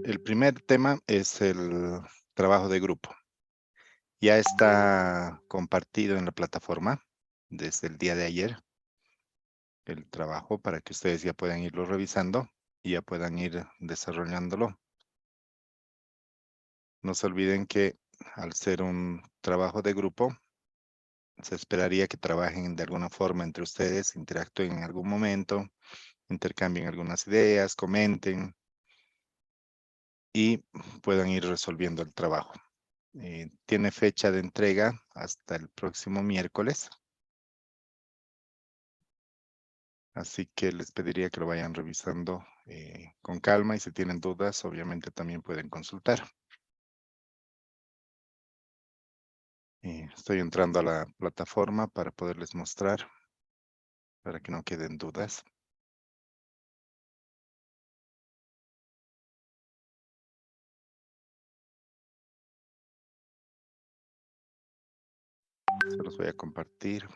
El primer tema es el trabajo de grupo. Ya está compartido en la plataforma desde el día de ayer el trabajo para que ustedes ya puedan irlo revisando y ya puedan ir desarrollándolo. No se olviden que al ser un trabajo de grupo, se esperaría que trabajen de alguna forma entre ustedes, interactúen en algún momento, intercambien algunas ideas, comenten y puedan ir resolviendo el trabajo. Tiene fecha de entrega hasta el próximo miércoles. Así que les pediría que lo vayan revisando con calma y si tienen dudas, obviamente también pueden consultar. Estoy entrando a la plataforma para poderles mostrar, para que no queden dudas. Se los voy a compartir.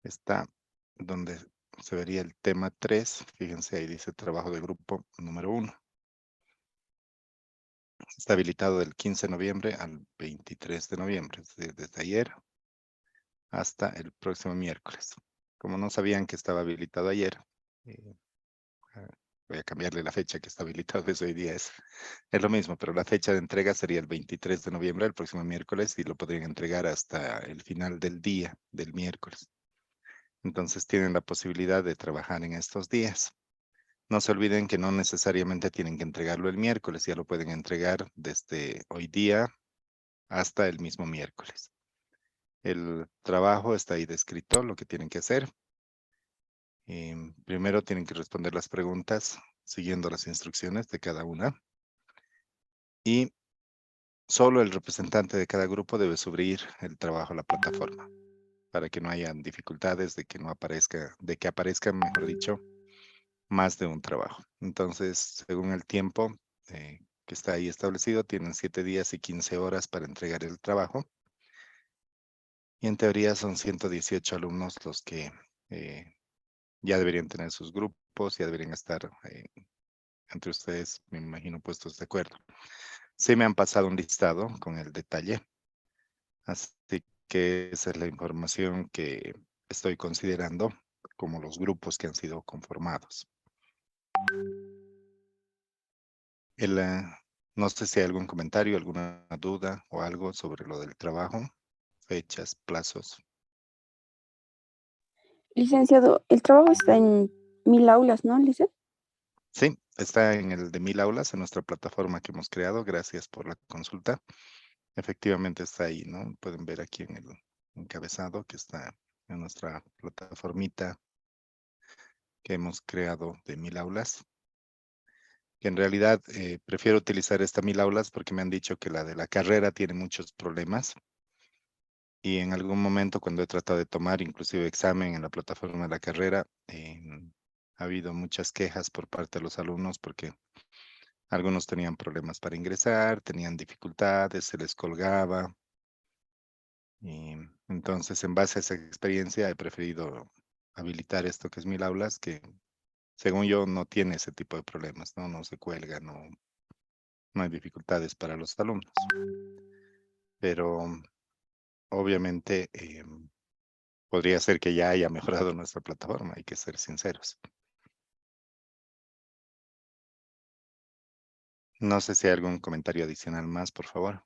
Está donde se vería el tema 3. Fíjense, ahí dice trabajo de grupo número 1. Está habilitado del 15 de noviembre al 23 de noviembre, desde ayer hasta el próximo miércoles. Como no sabían que estaba habilitado ayer, eh, ah, voy a cambiarle la fecha que está habilitado desde hoy día. Es lo mismo, pero la fecha de entrega sería el 23 de noviembre, el próximo miércoles, y lo podrían entregar hasta el final del día del miércoles. Entonces tienen la posibilidad de trabajar en estos días. No se olviden que no necesariamente tienen que entregarlo el miércoles, ya lo pueden entregar desde hoy día hasta el mismo miércoles. El trabajo está ahí descrito, lo que tienen que hacer. Primero tienen que responder las preguntas siguiendo las instrucciones de cada una. Y solo el representante de cada grupo debe subir el trabajo a la plataforma para que no hayan dificultades de que no aparezca, de que aparezca, mejor dicho, más de un trabajo. Entonces, según el tiempo que está ahí establecido, tienen 7 días y 15 horas para entregar el trabajo. Y en teoría son 118 alumnos los que ya deberían tener sus grupos, ya deberían estar entre ustedes, me imagino, puestos de acuerdo. Sí me han pasado un listado con el detalle, así que esa es la información que estoy considerando como los grupos que han sido conformados. No sé si hay algún comentario, alguna duda o algo sobre lo del trabajo, fechas, plazos. Licenciado, el trabajo está en 1000 aulas, ¿no, licenciado? Sí, está en el de 1000 aulas, en nuestra plataforma que hemos creado. Gracias por la consulta. Efectivamente está ahí, ¿no? Pueden ver aquí en el encabezado que está en nuestra plataformita que hemos creado de 1000 aulas. Que en realidad prefiero utilizar esta 1000 aulas porque me han dicho que la de la carrera tiene muchos problemas. Y en algún momento cuando he tratado de tomar inclusive examen en la plataforma de la carrera, ha habido muchas quejas por parte de los alumnos porque algunos tenían problemas para ingresar, tenían dificultades, se les colgaba. Y entonces, en base a esa experiencia, he preferido habilitar esto que es 1000 aulas, que según yo no tiene ese tipo de problemas, ¿no? No se cuelga, no hay dificultades para los alumnos. Pero obviamente podría ser que ya haya mejorado nuestra plataforma, hay que ser sinceros. No sé si hay algún comentario adicional más, por favor.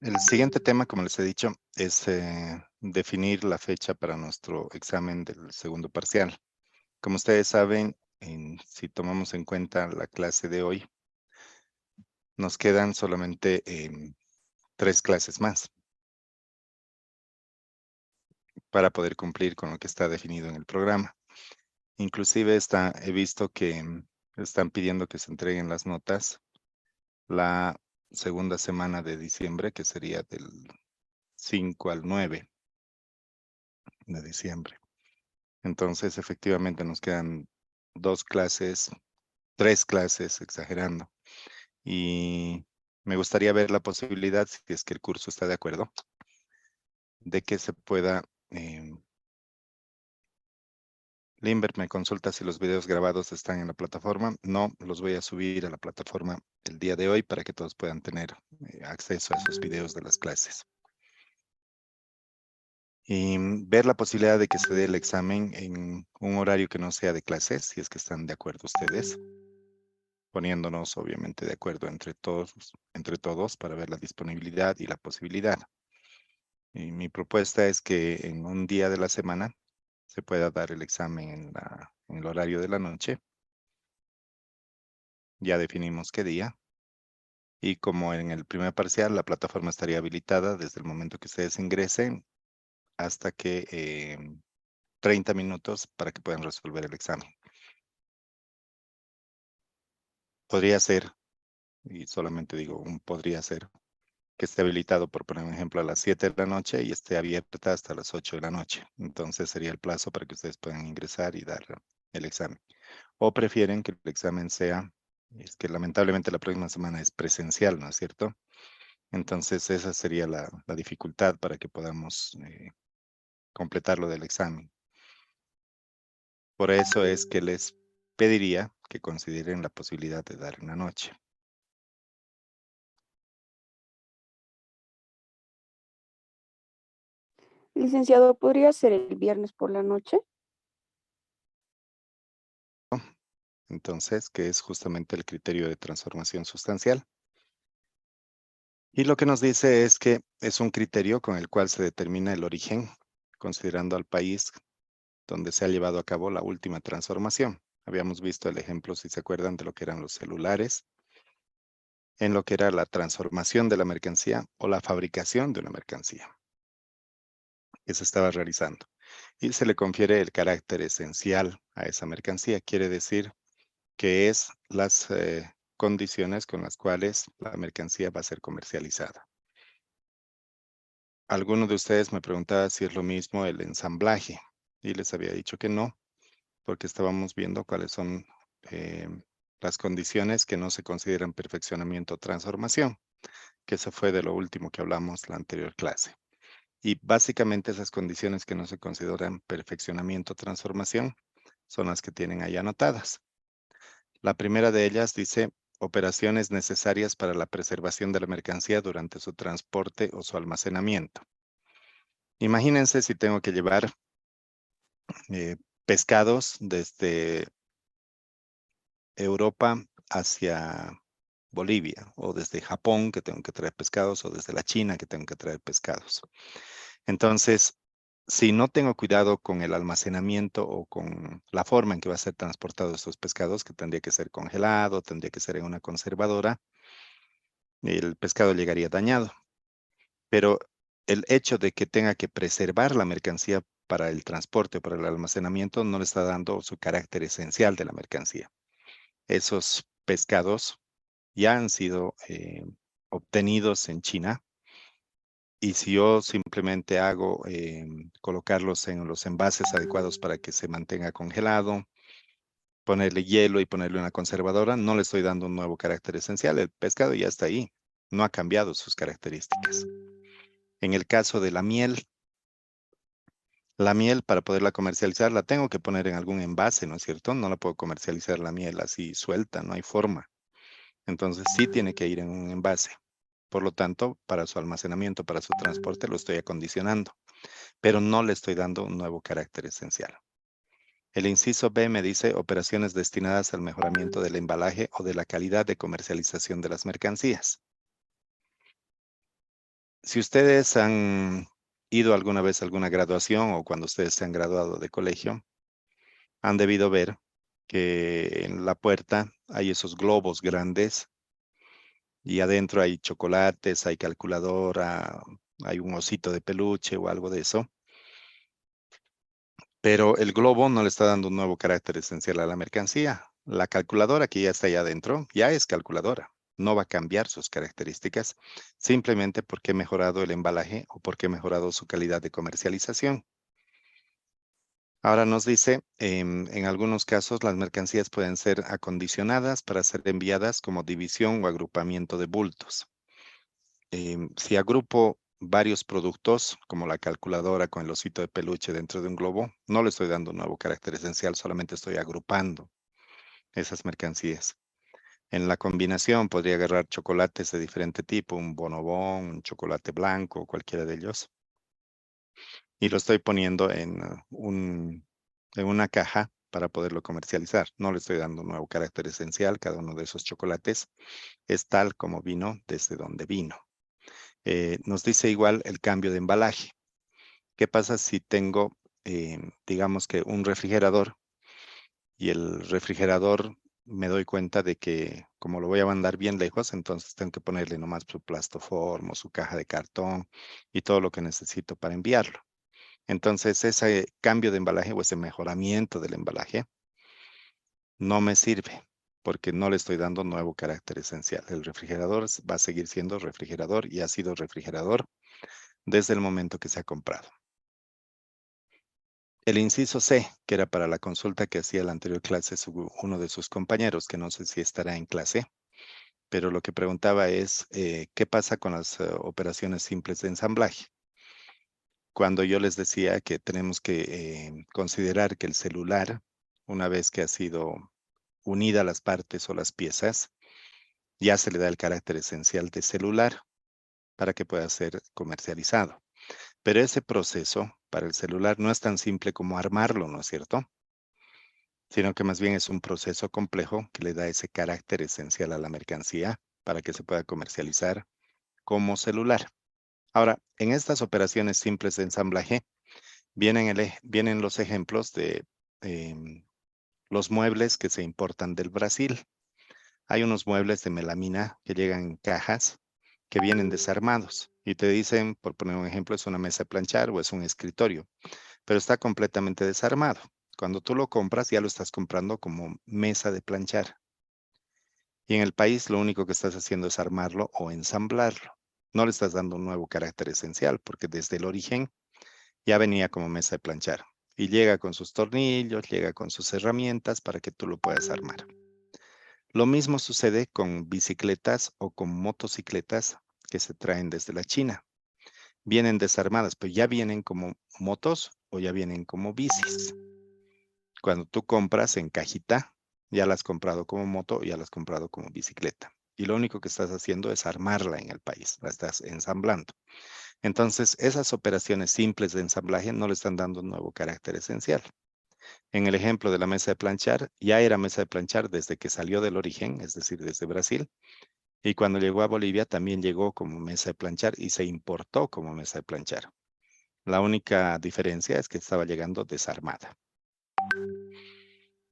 El siguiente tema, como les he dicho, es definir la fecha para nuestro examen del segundo parcial. Como ustedes saben, si tomamos en cuenta la clase de hoy, nos quedan solamente 3 clases más para poder cumplir con lo que está definido en el programa. Inclusive he visto que están pidiendo que se entreguen las notas la segunda semana de diciembre, que sería del 5 al 9 de diciembre. Entonces, efectivamente, nos quedan 2 clases, 3 clases, exagerando. Y me gustaría ver la posibilidad, si es que el curso está de acuerdo, de que se pueda. Limber me consulta si los videos grabados están en la plataforma. No, los voy a subir a la plataforma el día de hoy para que todos puedan tener acceso a esos videos de las clases. Y ver la posibilidad de que se dé el examen en un horario que no sea de clases, si es que están de acuerdo ustedes, poniéndonos obviamente de acuerdo entre todos para ver la disponibilidad y la posibilidad. Y mi propuesta es que en un día de la semana se pueda dar el examen en el horario de la noche. Ya definimos qué día. Y como en el primer parcial, la plataforma estaría habilitada desde el momento que ustedes ingresen hasta que 30 minutos para que puedan resolver el examen. Podría ser, y solamente digo podría ser, que esté habilitado, por poner un ejemplo, a las 7 de la noche y esté abierta hasta las 8 de la noche. Entonces sería el plazo para que ustedes puedan ingresar y dar el examen. O prefieren que el examen sea, es que lamentablemente la próxima semana es presencial, ¿no es cierto? Entonces esa sería la dificultad para que podamos completar lo del examen. Por eso es que les pediría que consideren la posibilidad de dar en la noche. Licenciado, ¿podría ser el viernes por la noche? Entonces, que es justamente el criterio de transformación sustancial. Y lo que nos dice es que es un criterio con el cual se determina el origen, considerando al país donde se ha llevado a cabo la última transformación. Habíamos visto el ejemplo, si se acuerdan, de lo que eran los celulares, en lo que era la transformación de la mercancía o la fabricación de una mercancía que se estaba realizando. Y se le confiere el carácter esencial a esa mercancía. Quiere decir que es las condiciones con las cuales la mercancía va a ser comercializada. Alguno de ustedes me preguntaba si es lo mismo el ensamblaje y les había dicho que no, porque estábamos viendo cuáles son eh, las condiciones que no se consideran perfeccionamiento o transformación, que eso fue de lo último que hablamos la anterior clase. Y básicamente esas condiciones que no se consideran perfeccionamiento o transformación son las que tienen ahí anotadas. La primera de ellas dice operaciones necesarias para la preservación de la mercancía durante su transporte o su almacenamiento. Imagínense si tengo que llevar pescados desde Europa hacia Bolivia, o desde Japón que tengo que traer pescados, o desde la China que tengo que traer pescados. Entonces, si no tengo cuidado con el almacenamiento o con la forma en que va a ser transportado estos pescados, que tendría que ser congelado, tendría que ser en una conservadora, el pescado llegaría dañado. Pero el hecho de que tenga que preservar la mercancía para el transporte, para el almacenamiento, no le está dando su carácter esencial de la mercancía. Esos pescados ya han sido obtenidos en China. Y si yo simplemente hago colocarlos en los envases adecuados para que se mantenga congelado, ponerle hielo y ponerle una conservadora, no le estoy dando un nuevo carácter esencial. El pescado ya está ahí, no ha cambiado sus características. En el caso de la miel para poderla comercializar la tengo que poner en algún envase, ¿no es cierto? No la puedo comercializar la miel así suelta, no hay forma. Entonces sí tiene que ir en un envase. Por lo tanto, para su almacenamiento, para su transporte, lo estoy acondicionando, pero no le estoy dando un nuevo carácter esencial. El inciso B me dice operaciones destinadas al mejoramiento del embalaje o de la calidad de comercialización de las mercancías. Si ustedes han ido alguna vez a alguna graduación o cuando ustedes se han graduado de colegio, han debido ver que en la puerta hay esos globos grandes y adentro hay chocolates, hay calculadora, hay un osito de peluche o algo de eso. Pero el globo no le está dando un nuevo carácter esencial a la mercancía. La calculadora que ya está ahí adentro ya es calculadora. No va a cambiar sus características simplemente porque he mejorado el embalaje o porque he mejorado su calidad de comercialización. Ahora nos dice, en algunos casos las mercancías pueden ser acondicionadas para ser enviadas como división o agrupamiento de bultos. Si agrupo varios productos, como la calculadora con el osito de peluche dentro de un globo, no le estoy dando un nuevo carácter esencial, solamente estoy agrupando esas mercancías. En la combinación podría agarrar chocolates de diferente tipo, un bonobón, un chocolate blanco, cualquiera de ellos, y lo estoy poniendo en una caja para poderlo comercializar. No le estoy dando un nuevo carácter esencial. Cada uno de esos chocolates es tal como vino desde donde vino. Nos dice igual el cambio de embalaje. ¿Qué pasa si tengo, digamos que un refrigerador y el refrigerador me doy cuenta de que como lo voy a mandar bien lejos, entonces tengo que ponerle nomás su plastoform o su caja de cartón y todo lo que necesito para enviarlo? Entonces, ese cambio de embalaje o ese mejoramiento del embalaje no me sirve porque no le estoy dando nuevo carácter esencial. El refrigerador va a seguir siendo refrigerador y ha sido refrigerador desde el momento que se ha comprado. El inciso C, que era para la consulta que hacía la anterior clase uno de sus compañeros, que no sé si estará en clase, pero lo que preguntaba es, ¿qué pasa con las operaciones simples de ensamblaje? Cuando yo les decía que tenemos que considerar que el celular, una vez que ha sido unida las partes o las piezas, ya se le da el carácter esencial de celular para que pueda ser comercializado. Pero ese proceso para el celular no es tan simple como armarlo, ¿no es cierto? Sino que más bien es un proceso complejo que le da ese carácter esencial a la mercancía para que se pueda comercializar como celular. Ahora, en estas operaciones simples de ensamblaje, vienen los ejemplos de los muebles que se importan del Brasil. Hay unos muebles de melamina que llegan en cajas que vienen desarmados y te dicen, por poner un ejemplo, es una mesa de planchar o es un escritorio, pero está completamente desarmado. Cuando tú lo compras, ya lo estás comprando como mesa de planchar. Y en el país lo único que estás haciendo es armarlo o ensamblarlo. No le estás dando un nuevo carácter esencial porque desde el origen ya venía como mesa de planchar y llega con sus tornillos, llega con sus herramientas para que tú lo puedas armar. Lo mismo sucede con bicicletas o con motocicletas que se traen desde la China. Vienen desarmadas, pero ya vienen como motos o ya vienen como bicis. Cuando tú compras en cajita, ya la has comprado como moto, ya la has comprado como bicicleta. Y lo único que estás haciendo es armarla en el país, la estás ensamblando. Entonces, esas operaciones simples de ensamblaje no le están dando un nuevo carácter esencial. En el ejemplo de la mesa de planchar, ya era mesa de planchar desde que salió del origen, es decir, desde Brasil, y cuando llegó a Bolivia también llegó como mesa de planchar y se importó como mesa de planchar. La única diferencia es que estaba llegando desarmada.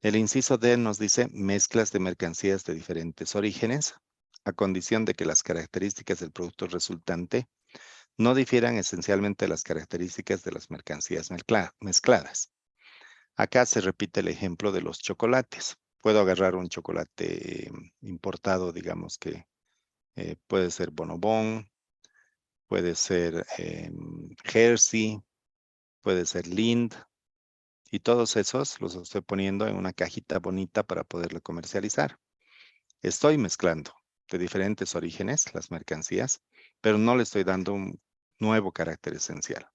El inciso D nos dice mezclas de mercancías de diferentes orígenes, a condición de que las características del producto resultante no difieran esencialmente de las características de las mercancías mezcladas. Acá se repite el ejemplo de los chocolates. Puedo agarrar un chocolate importado, digamos que puede ser Bonobón, puede ser Hershey, puede ser Lind, y todos esos los estoy poniendo en una cajita bonita para poderlo comercializar. Estoy mezclando de diferentes orígenes las mercancías, pero no le estoy dando un nuevo carácter esencial.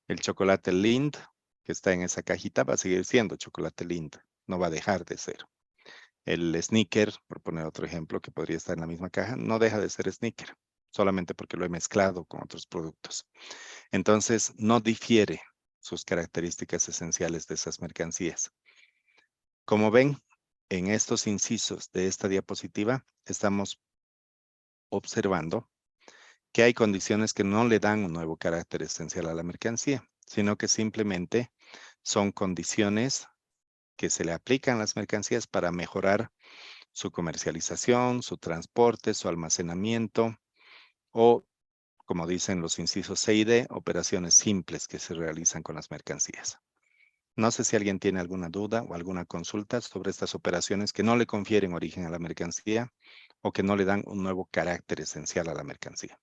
El chocolate Lind que está en esa cajita va a seguir siendo chocolate Lind, no va a dejar de ser. El Snicker, por poner otro ejemplo que podría estar en la misma caja, no deja de ser Snicker, solamente porque lo he mezclado con otros productos. Entonces, no difiere sus características esenciales de esas mercancías. Como ven, en estos incisos de esta diapositiva, estamos observando que hay condiciones que no le dan un nuevo carácter esencial a la mercancía, sino que simplemente son condiciones que se le aplican a las mercancías para mejorar su comercialización, su transporte, su almacenamiento o, como dicen los incisos C y D, operaciones simples que se realizan con las mercancías. No sé si alguien tiene alguna duda o alguna consulta sobre estas operaciones que no le confieren origen a la mercancía o que no le dan un nuevo carácter esencial a la mercancía.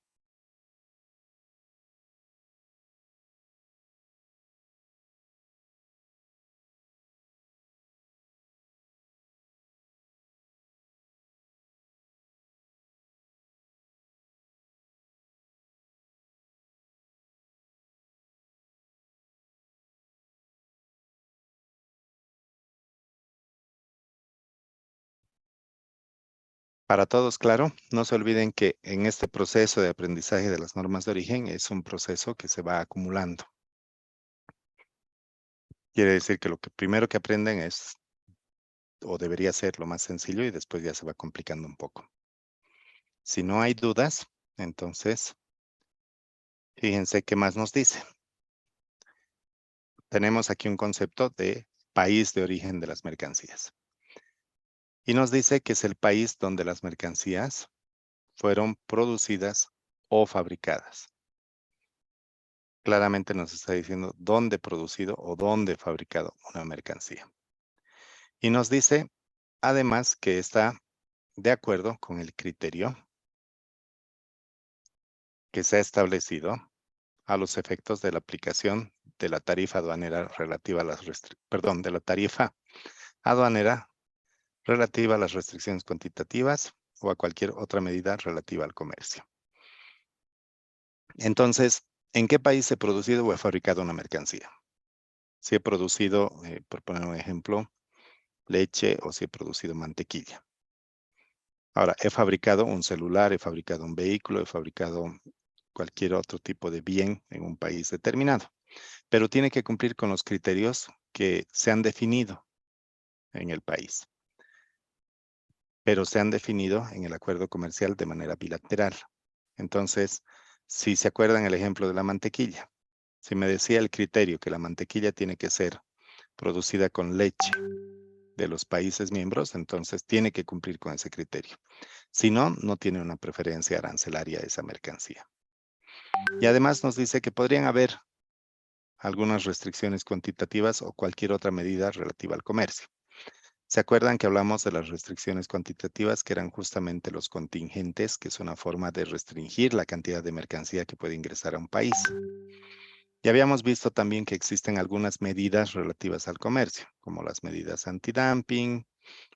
Para todos, claro, no se olviden que en este proceso de aprendizaje de las normas de origen es un proceso que se va acumulando. Quiere decir que lo que primero que aprenden es, o debería ser lo más sencillo y después ya se va complicando un poco. Si no hay dudas, entonces, fíjense qué más nos dice. Tenemos aquí un concepto de país de origen de las mercancías. Y nos dice que es el país donde las mercancías fueron producidas o fabricadas. Claramente nos está diciendo dónde producido o dónde fabricado una mercancía. Y nos dice, además, que está de acuerdo con el criterio que se ha establecido a los efectos de la aplicación de la tarifa aduanera relativa a las de la tarifa aduanera relativa a las restricciones cuantitativas o a cualquier otra medida relativa al comercio. Entonces, ¿en qué país he producido o he fabricado una mercancía? Si he producido, por poner un ejemplo, leche o si he producido mantequilla. Ahora, he fabricado un celular, he fabricado un vehículo, he fabricado cualquier otro tipo de bien en un país determinado, pero tiene que cumplir con los criterios que se han definido en el país, pero se han definido en el acuerdo comercial de manera bilateral. Entonces, si se acuerdan el ejemplo de la mantequilla, si me decía el criterio que la mantequilla tiene que ser producida con leche de los países miembros, entonces tiene que cumplir con ese criterio. Si no, no tiene una preferencia arancelaria esa mercancía. Y además nos dice que podrían haber algunas restricciones cuantitativas o cualquier otra medida relativa al comercio. ¿Se acuerdan que hablamos de las restricciones cuantitativas, que eran justamente los contingentes, que es una forma de restringir la cantidad de mercancía que puede ingresar a un país? Y habíamos visto también que existen algunas medidas relativas al comercio, como las medidas antidumping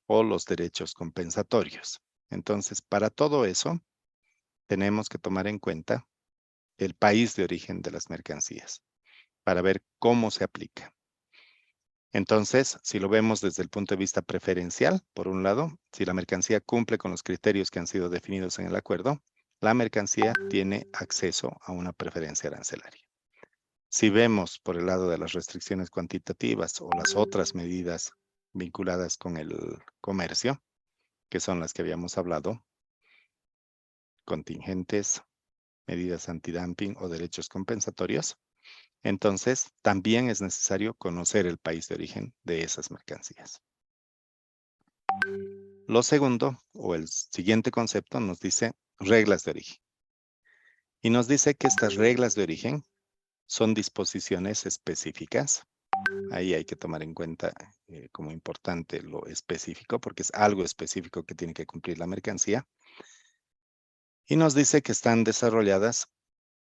o los derechos compensatorios. Entonces, para todo eso, tenemos que tomar en cuenta el país de origen de las mercancías para ver cómo se aplica. Entonces, si lo vemos desde el punto de vista preferencial, por un lado, si la mercancía cumple con los criterios que han sido definidos en el acuerdo, la mercancía tiene acceso a una preferencia arancelaria. Si vemos por el lado de las restricciones cuantitativas o las otras medidas vinculadas con el comercio, que son las que habíamos hablado, contingentes, medidas antidumping o derechos compensatorios, entonces también es necesario conocer el país de origen de esas mercancías. Lo segundo, o el siguiente concepto, nos dice reglas de origen. Y nos dice que estas reglas de origen son disposiciones específicas. Ahí hay que tomar en cuenta como importante lo específico, porque es algo específico que tiene que cumplir la mercancía. Y nos dice que están desarrolladas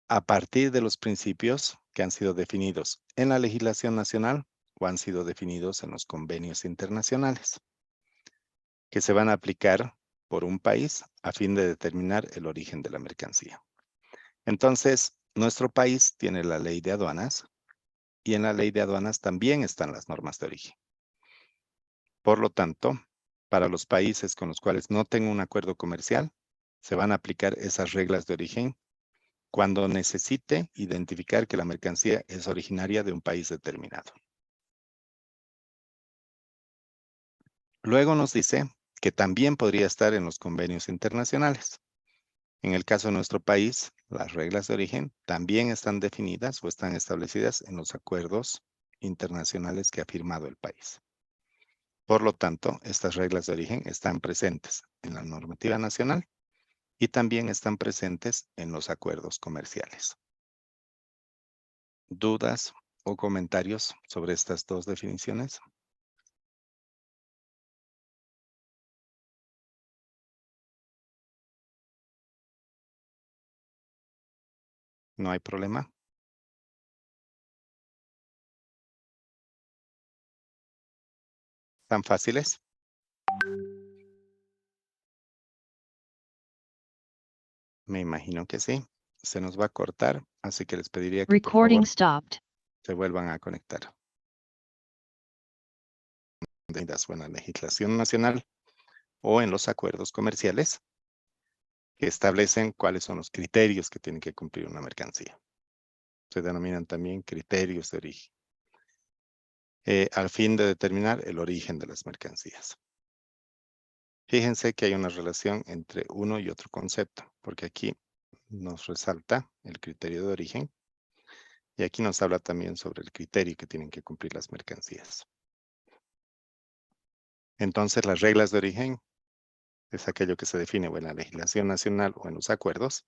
a partir de los principios que han sido definidos en la legislación nacional o han sido definidos en los convenios internacionales, que se van a aplicar por un país a fin de determinar el origen de la mercancía. Entonces, nuestro país tiene la ley de aduanas y en la ley de aduanas también están las normas de origen. Por lo tanto, para los países con los cuales no tengo un acuerdo comercial, se van a aplicar esas reglas de origen cuando necesite identificar que la mercancía es originaria de un país determinado. Luego nos dice que también podría estar en los convenios internacionales. En el caso de nuestro país, las reglas de origen también están definidas o están establecidas en los acuerdos internacionales que ha firmado el país. Por lo tanto, estas reglas de origen están presentes en la normativa nacional y también están presentes en los acuerdos comerciales. ¿Dudas o comentarios sobre estas dos definiciones? ¿No hay problema? ¿Tan fáciles? Me imagino que sí. Se nos va a cortar, así que les pediría que por Recording favor stopped. se vuelvan a conectar. Buena legislación nacional o en los acuerdos comerciales que establecen cuáles son los criterios que tiene que cumplir una mercancía. Se denominan también criterios de origen. Al fin de determinar el origen de las mercancías. Fíjense que hay una relación entre uno y otro concepto, porque aquí nos resalta el criterio de origen y aquí nos habla también sobre el criterio que tienen que cumplir las mercancías. Entonces, las reglas de origen es aquello que se define o en la legislación nacional o en los acuerdos,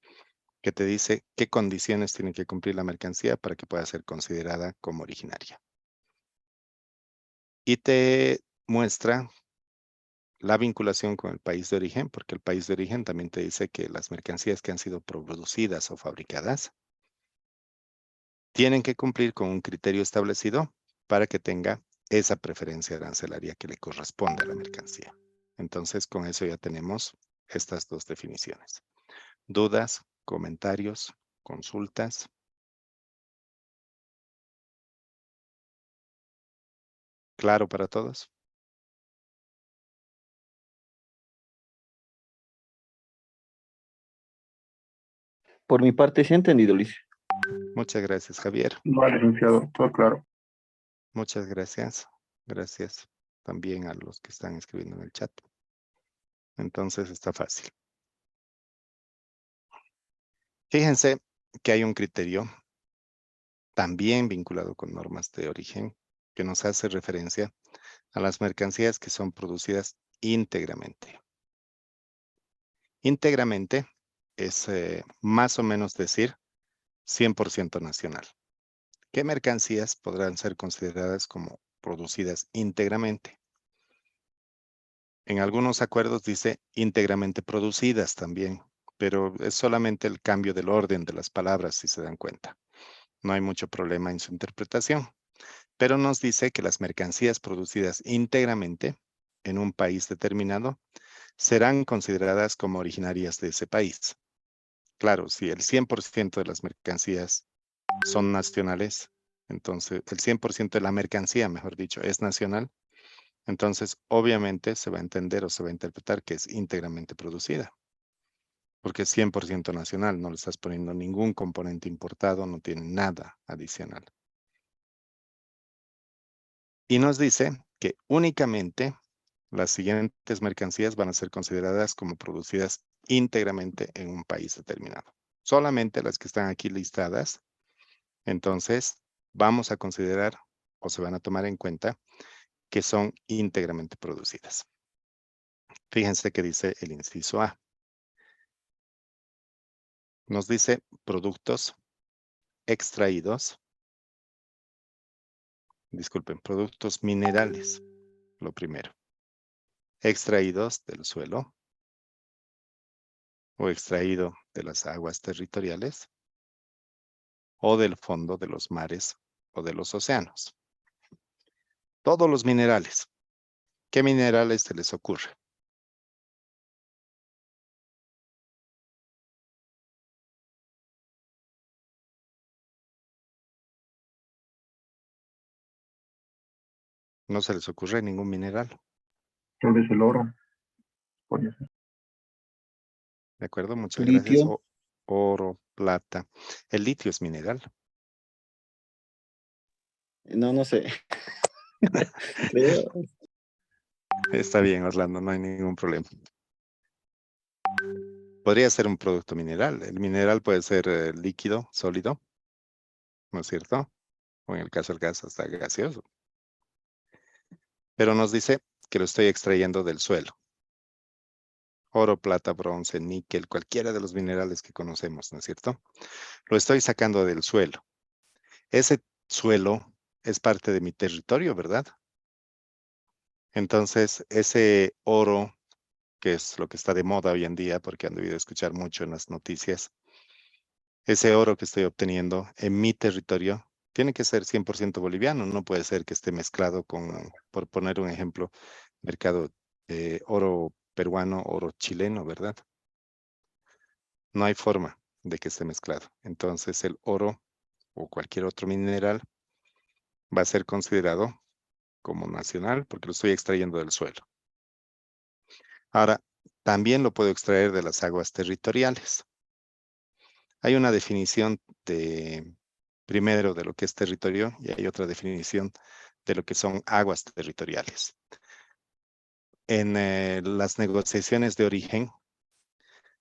que te dice qué condiciones tiene que cumplir la mercancía para que pueda ser considerada como originaria. Y te muestra la vinculación con el país de origen, porque el país de origen también te dice que las mercancías que han sido producidas o fabricadas tienen que cumplir con un criterio establecido para que tenga esa preferencia arancelaria que le corresponde a la mercancía. Entonces, con eso ya tenemos estas dos definiciones. ¿Dudas, comentarios, consultas? ¿Claro para todos? Por mi parte, sí he entendido, Luis. Muchas gracias, Javier. Vale, licenciado, todo claro. Muchas gracias. Gracias también a los que están escribiendo en el chat. Entonces está fácil. Fíjense que hay un criterio también vinculado con normas de origen que nos hace referencia a las mercancías que son producidas íntegramente. Íntegramente es más o menos decir 100% nacional. ¿Qué mercancías podrán ser consideradas como producidas íntegramente? En algunos acuerdos dice íntegramente producidas también, pero es solamente el cambio del orden de las palabras, si se dan cuenta. No hay mucho problema en su interpretación, pero nos dice que las mercancías producidas íntegramente en un país determinado serán consideradas como originarias de ese país. Claro, si el 100% de las mercancías son nacionales, entonces el 100% de la mercancía, mejor dicho, es nacional, entonces obviamente se va a entender o se va a interpretar que es íntegramente producida, porque es 100% nacional, no le estás poniendo ningún componente importado, no tiene nada adicional. Y nos dice que únicamente las siguientes mercancías van a ser consideradas como producidas íntegramente en un país determinado. Solamente las que están aquí listadas. Entonces, vamos a considerar o se van a tomar en cuenta que son íntegramente producidas. Fíjense que dice el inciso A. Nos dice productos extraídos. Disculpen, productos minerales, lo primero. Extraídos del suelo o extraído de las aguas territoriales o del fondo de los mares o de los océanos. Todos los minerales. ¿Qué minerales se les ocurre? No se les ocurre ningún mineral. Tal vez el oro. Podría ser. ¿De acuerdo? Muchas gracias. Litio. Oro, plata. El litio es mineral. No, no sé. Creo. Está bien, Orlando, no hay ningún problema. Podría ser un producto mineral. El mineral puede ser líquido, sólido, ¿no es cierto? O en el caso del gas, hasta gaseoso. Pero nos dice que lo estoy extrayendo del suelo. Oro, plata, bronce, níquel, cualquiera de los minerales que conocemos, ¿no es cierto? Lo estoy sacando del suelo. Ese suelo es parte de mi territorio, ¿verdad? Entonces, ese oro, que es lo que está de moda hoy en día, porque han debido escuchar mucho en las noticias, ese oro que estoy obteniendo en mi territorio tiene que ser 100% boliviano, no puede ser que esté mezclado con, por poner un ejemplo, mercado oro peruano, oro chileno, ¿verdad? No hay forma de que esté mezclado. Entonces el oro o cualquier otro mineral va a ser considerado como nacional porque lo estoy extrayendo del suelo. Ahora, también lo puedo extraer de las aguas territoriales. Hay una definición primero de lo que es territorio y hay otra definición de lo que son aguas territoriales. En las negociaciones de origen,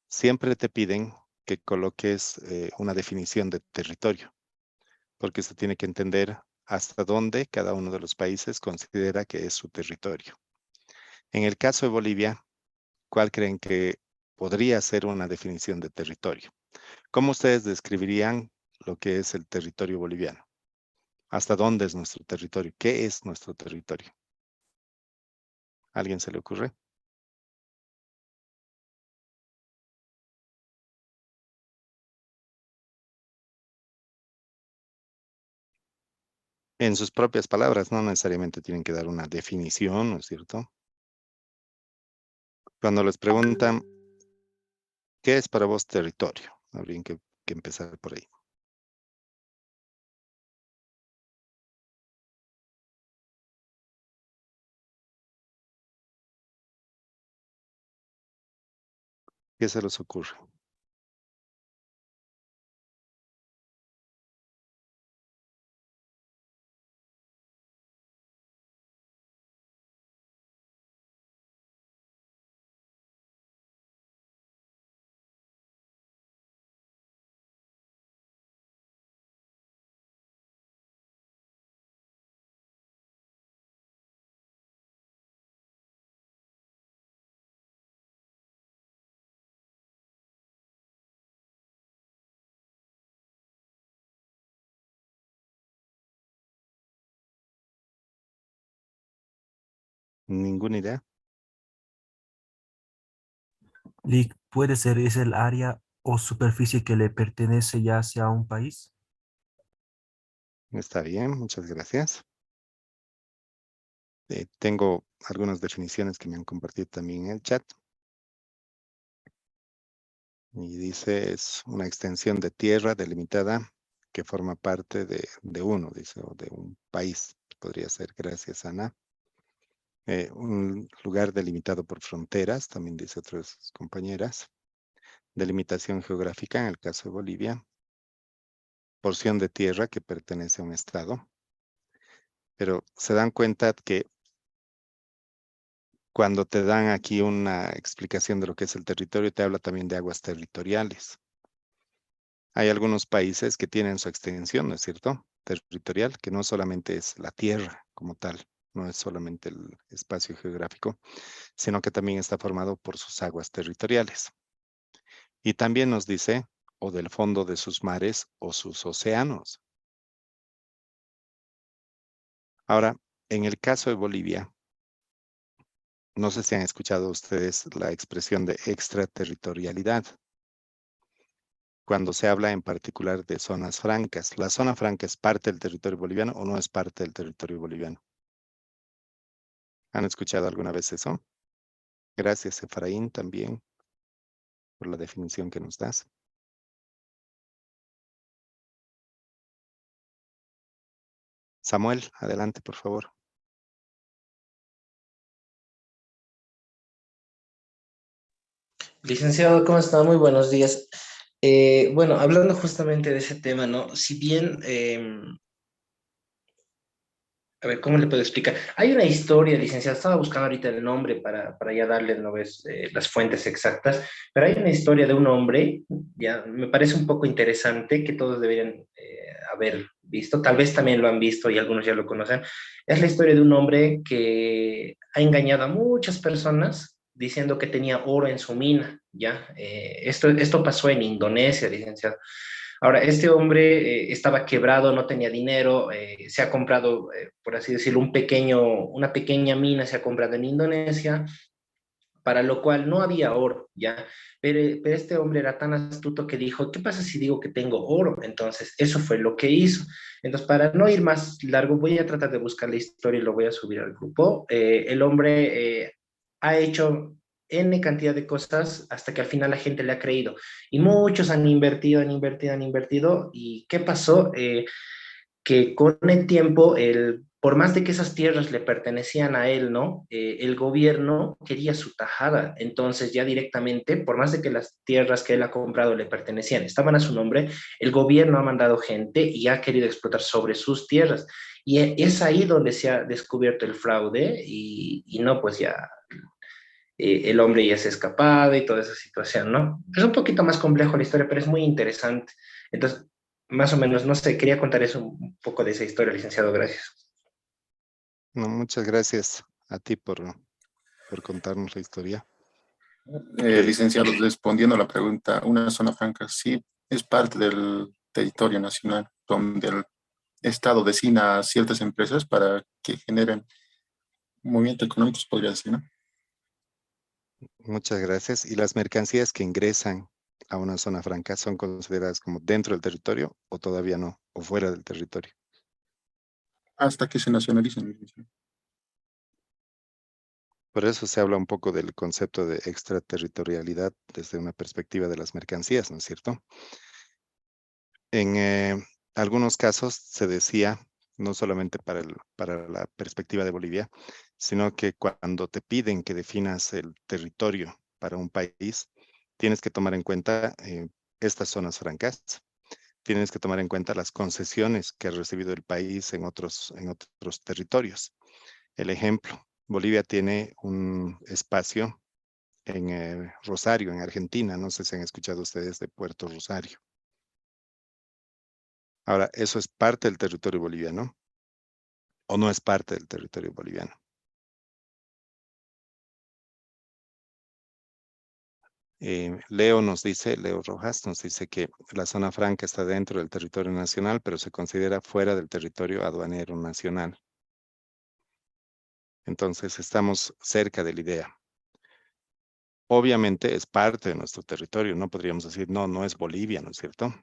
siempre te piden que coloques una definición de territorio, porque se tiene que entender hasta dónde cada uno de los países considera que es su territorio. En el caso de Bolivia, ¿cuál creen que podría ser una definición de territorio? ¿Cómo ustedes describirían lo que es el territorio boliviano? ¿Hasta dónde es nuestro territorio? ¿Qué es nuestro territorio? ¿A alguien se le ocurre? En sus propias palabras, no necesariamente tienen que dar una definición, ¿no es cierto? Cuando les preguntan, ¿qué es para vos territorio? Habría que empezar por ahí. ¿Qué se les ocurre? ¿Ninguna idea? Lic, puede ser, es el área o superficie que le pertenece ya sea a un país. Está bien, muchas gracias. Tengo algunas definiciones que me han compartido también en el chat. Y dice, es una extensión de tierra delimitada que forma parte de uno, dice, o de un país. Podría ser, gracias, Ana. Un lugar delimitado por fronteras, también dice otras compañeras. Delimitación geográfica, en el caso de Bolivia. Porción de tierra que pertenece a un estado. Pero se dan cuenta que cuando te dan aquí una explicación de lo que es el territorio, te habla también de aguas territoriales. Hay algunos países que tienen su extensión, ¿no es cierto? Territorial, que no solamente es la tierra como tal, no es solamente el espacio geográfico, sino que también está formado por sus aguas territoriales. Y también nos dice, o del fondo de sus mares o sus océanos. Ahora, en el caso de Bolivia, no sé si han escuchado ustedes la expresión de extraterritorialidad. Cuando se habla en particular de zonas francas. ¿La zona franca es parte del territorio boliviano o no es parte del territorio boliviano? ¿Han escuchado alguna vez eso? Gracias, Efraín, también, por la definición que nos das. Samuel, adelante, por favor. Licenciado, ¿cómo está? Muy buenos días. Bueno, hablando justamente de ese tema, ¿no? Si bien, a ver, ¿cómo le puedo explicar? Hay una historia, licenciado, estaba buscando ahorita el nombre para ya darle, ¿no ves?, las fuentes exactas, pero hay una historia de un hombre, ya, me parece un poco interesante, que todos deberían haber visto, tal vez también lo han visto y algunos ya lo conocen. Es la historia de un hombre que ha engañado a muchas personas diciendo que tenía oro en su mina, ¿ya? Esto pasó en Indonesia, licenciado. Ahora, este hombre estaba quebrado, no tenía dinero, se ha comprado, por así decirlo, una pequeña mina se ha comprado en Indonesia, para lo cual no había oro, ¿ya? Pero este hombre era tan astuto que dijo, ¿qué pasa si digo que tengo oro? Entonces, eso fue lo que hizo. Entonces, para no ir más largo, voy a tratar de buscar la historia y lo voy a subir al grupo. El hombre ha hecho N cantidad de cosas hasta que al final la gente le ha creído. Y muchos han invertido, han invertido. ¿Y qué pasó? Que con el tiempo por más de que esas tierras le pertenecían a él, ¿no? El gobierno quería su tajada, entonces ya directamente, por más de que las tierras que él ha comprado le pertenecían, estaban a su nombre, el gobierno ha mandado gente y ha querido explotar sobre sus tierras. Y es ahí donde se ha descubierto el fraude y no, pues ya el hombre ya se ha escapado y toda esa situación, ¿no? Es un poquito más complejo la historia, pero es muy interesante. Entonces, más o menos, no sé, quería contar eso un poco de esa historia, licenciado, gracias. No, muchas gracias a ti por contarnos la historia. Licenciado, respondiendo a la pregunta, una zona franca sí es parte del territorio nacional, donde el Estado designa a ciertas empresas para que generen movimientos económicos, podría decir, ¿no? Muchas gracias. ¿Y las mercancías que ingresan a una zona franca son consideradas como dentro del territorio o todavía no, o fuera del territorio? Hasta que se nacionalicen, licenciado. Por eso se habla un poco del concepto de extraterritorialidad desde una perspectiva de las mercancías, ¿no es cierto? En algunos casos se decía, no solamente para la perspectiva de Bolivia, sino que cuando te piden que definas el territorio para un país, tienes que tomar en cuenta estas zonas francas, tienes que tomar en cuenta las concesiones que ha recibido el país en otros territorios. El ejemplo, Bolivia tiene un espacio en Rosario, en Argentina. No sé si han escuchado ustedes de Puerto Rosario. Ahora, ¿eso es parte del territorio boliviano o no es parte del territorio boliviano? Leo Rojas nos dice que la zona franca está dentro del territorio nacional, pero se considera fuera del territorio aduanero nacional. Entonces, estamos cerca de la idea. Obviamente es parte de nuestro territorio, no podríamos decir, no, no es Bolivia, ¿no es cierto?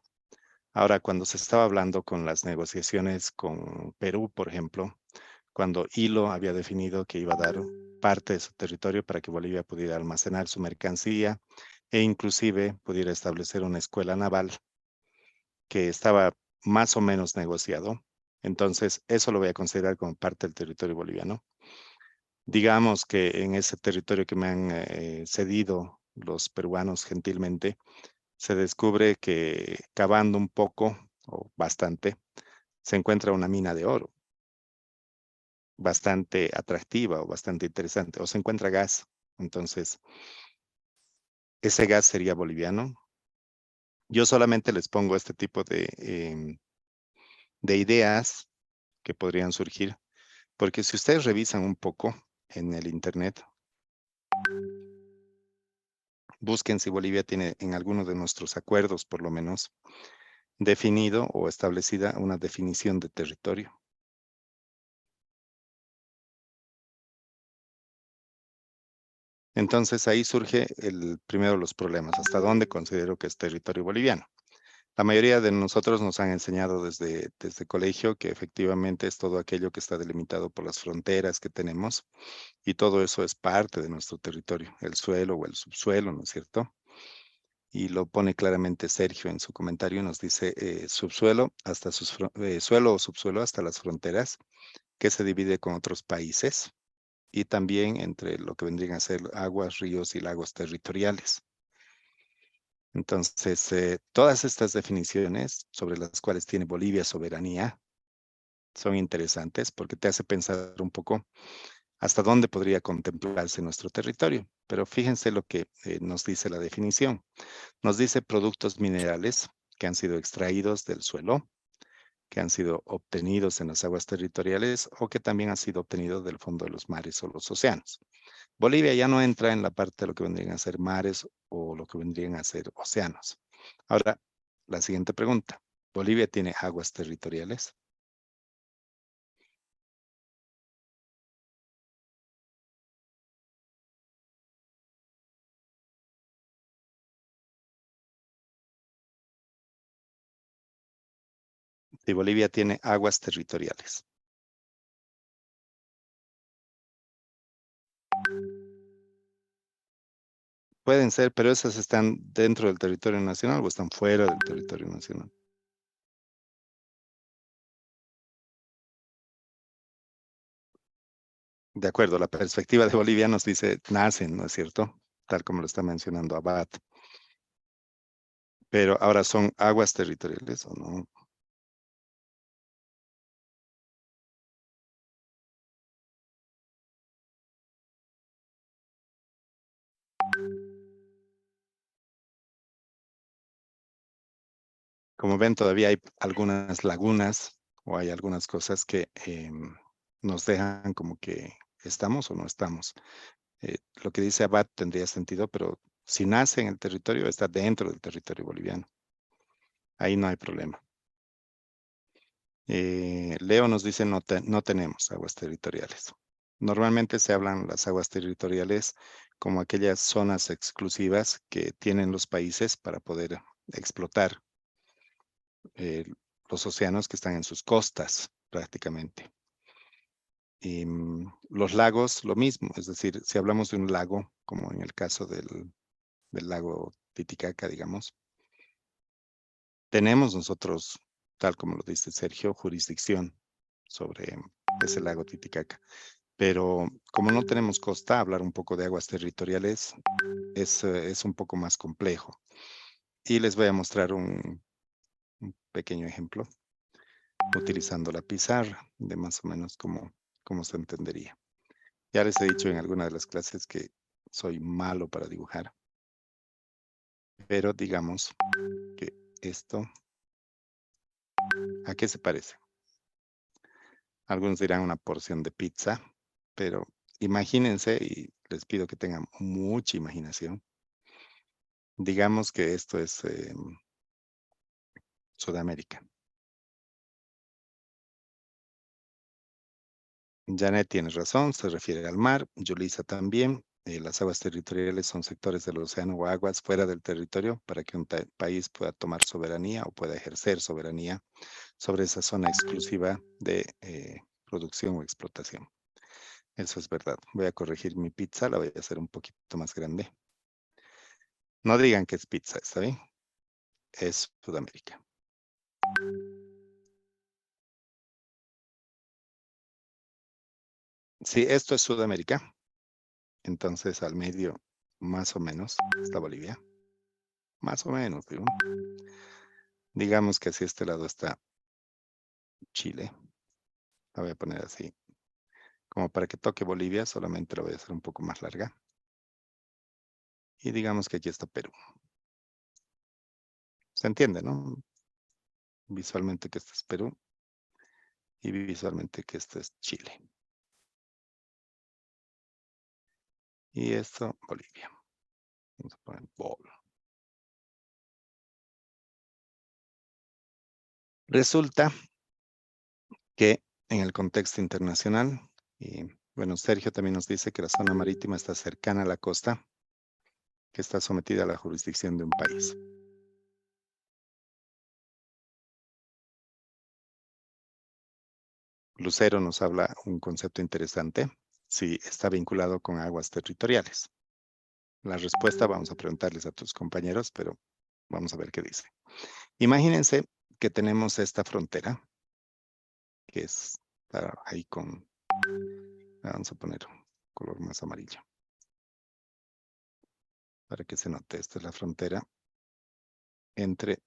Ahora, cuando se estaba hablando con las negociaciones con Perú, por ejemplo, cuando Hilo había definido que iba a dar parte de su territorio para que Bolivia pudiera almacenar su mercancía e inclusive pudiera establecer una escuela naval que estaba más o menos negociado. Entonces, eso lo voy a considerar como parte del territorio boliviano. Digamos que en ese territorio que me han cedido los peruanos gentilmente, se descubre que cavando un poco o bastante, se encuentra una mina de oro bastante atractiva o bastante interesante, o se encuentra gas. Entonces, ese gas sería boliviano. Yo solamente les pongo este tipo de ideas que podrían surgir, porque si ustedes revisan un poco en el internet, busquen si Bolivia tiene en alguno de nuestros acuerdos, por lo menos, definido o establecida una definición de territorio. Entonces ahí surge primero los problemas. ¿Hasta dónde considero que es territorio boliviano? La mayoría de nosotros nos han enseñado desde colegio que efectivamente es todo aquello que está delimitado por las fronteras que tenemos y todo eso es parte de nuestro territorio, el suelo o el subsuelo, ¿no es cierto? Y lo pone claramente Sergio en su comentario, nos dice subsuelo hasta suelo o subsuelo hasta las fronteras que se divide con otros países y también entre lo que vendrían a ser aguas, ríos y lagos territoriales. Entonces, todas estas definiciones sobre las cuales tiene Bolivia soberanía son interesantes porque te hace pensar un poco hasta dónde podría contemplarse nuestro territorio. Pero fíjense lo que nos dice la definición. Nos dice productos minerales que han sido extraídos del suelo, que han sido obtenidos en las aguas territoriales o que también han sido obtenidos del fondo de los mares o los océanos. Bolivia ya no entra en la parte de lo que vendrían a ser mares o lo que vendrían a ser océanos. Ahora, la siguiente pregunta. ¿Bolivia tiene aguas territoriales? Si Bolivia tiene aguas territoriales. Pueden ser, pero esas están dentro del territorio nacional o están fuera del territorio nacional. De acuerdo, la perspectiva de Bolivia nos dice nacen, ¿no es cierto? Tal como lo está mencionando Abad. Pero ahora son aguas territoriales o no. Como ven, todavía hay algunas lagunas o hay algunas cosas que nos dejan como que estamos o no estamos. Lo que dice Abad tendría sentido, pero si nace en el territorio, está dentro del territorio boliviano. Ahí no hay problema. Leo nos dice no tenemos aguas territoriales. Normalmente se hablan las aguas territoriales como aquellas zonas exclusivas que tienen los países para poder explotar los océanos que están en sus costas prácticamente. Y los lagos, lo mismo, es decir, si hablamos de un lago, como en el caso del lago Titicaca, digamos, tenemos nosotros, tal como lo dice Sergio, jurisdicción sobre ese lago Titicaca. Pero como no tenemos costa, hablar un poco de aguas territoriales es un poco más complejo. Y les voy a mostrar un pequeño ejemplo utilizando la pizarra de más o menos cómo se entendería. Ya les he dicho en alguna de las clases que soy malo para dibujar. Pero digamos que esto, ¿a qué se parece? Algunos dirán una porción de pizza, pero imagínense, y les pido que tengan mucha imaginación. Digamos que esto es Sudamérica. Janet tiene razón, se refiere al mar. Yulisa también. Las aguas territoriales son sectores del océano o aguas fuera del territorio para que un país pueda tomar soberanía o pueda ejercer soberanía sobre esa zona exclusiva de producción o explotación. Eso es verdad. Voy a corregir mi pizza, la voy a hacer un poquito más grande. No digan que es pizza, ¿está bien? Es Sudamérica. Si esto es Sudamérica, entonces al medio, más o menos, está Bolivia. Más o menos, digo. Digamos que hacia este lado está Chile. La voy a poner así. Como para que toque Bolivia, solamente la voy a hacer un poco más larga. Y digamos que aquí está Perú. ¿Se entiende, no? Visualmente que este es Perú. Y visualmente que este es Chile. Y esto, Bolivia. Vamos a poner Bol. Resulta que en el contexto internacional, y bueno, Sergio también nos dice que la zona marítima está cercana a la costa, que está sometida a la jurisdicción de un país. Lucero nos habla un concepto interesante, si está vinculado con aguas territoriales. La respuesta vamos a preguntarles a tus compañeros, pero vamos a ver qué dice. Imagínense que tenemos esta frontera, que es ahí con, vamos a poner un color más amarillo, para que se note, esta es la frontera entre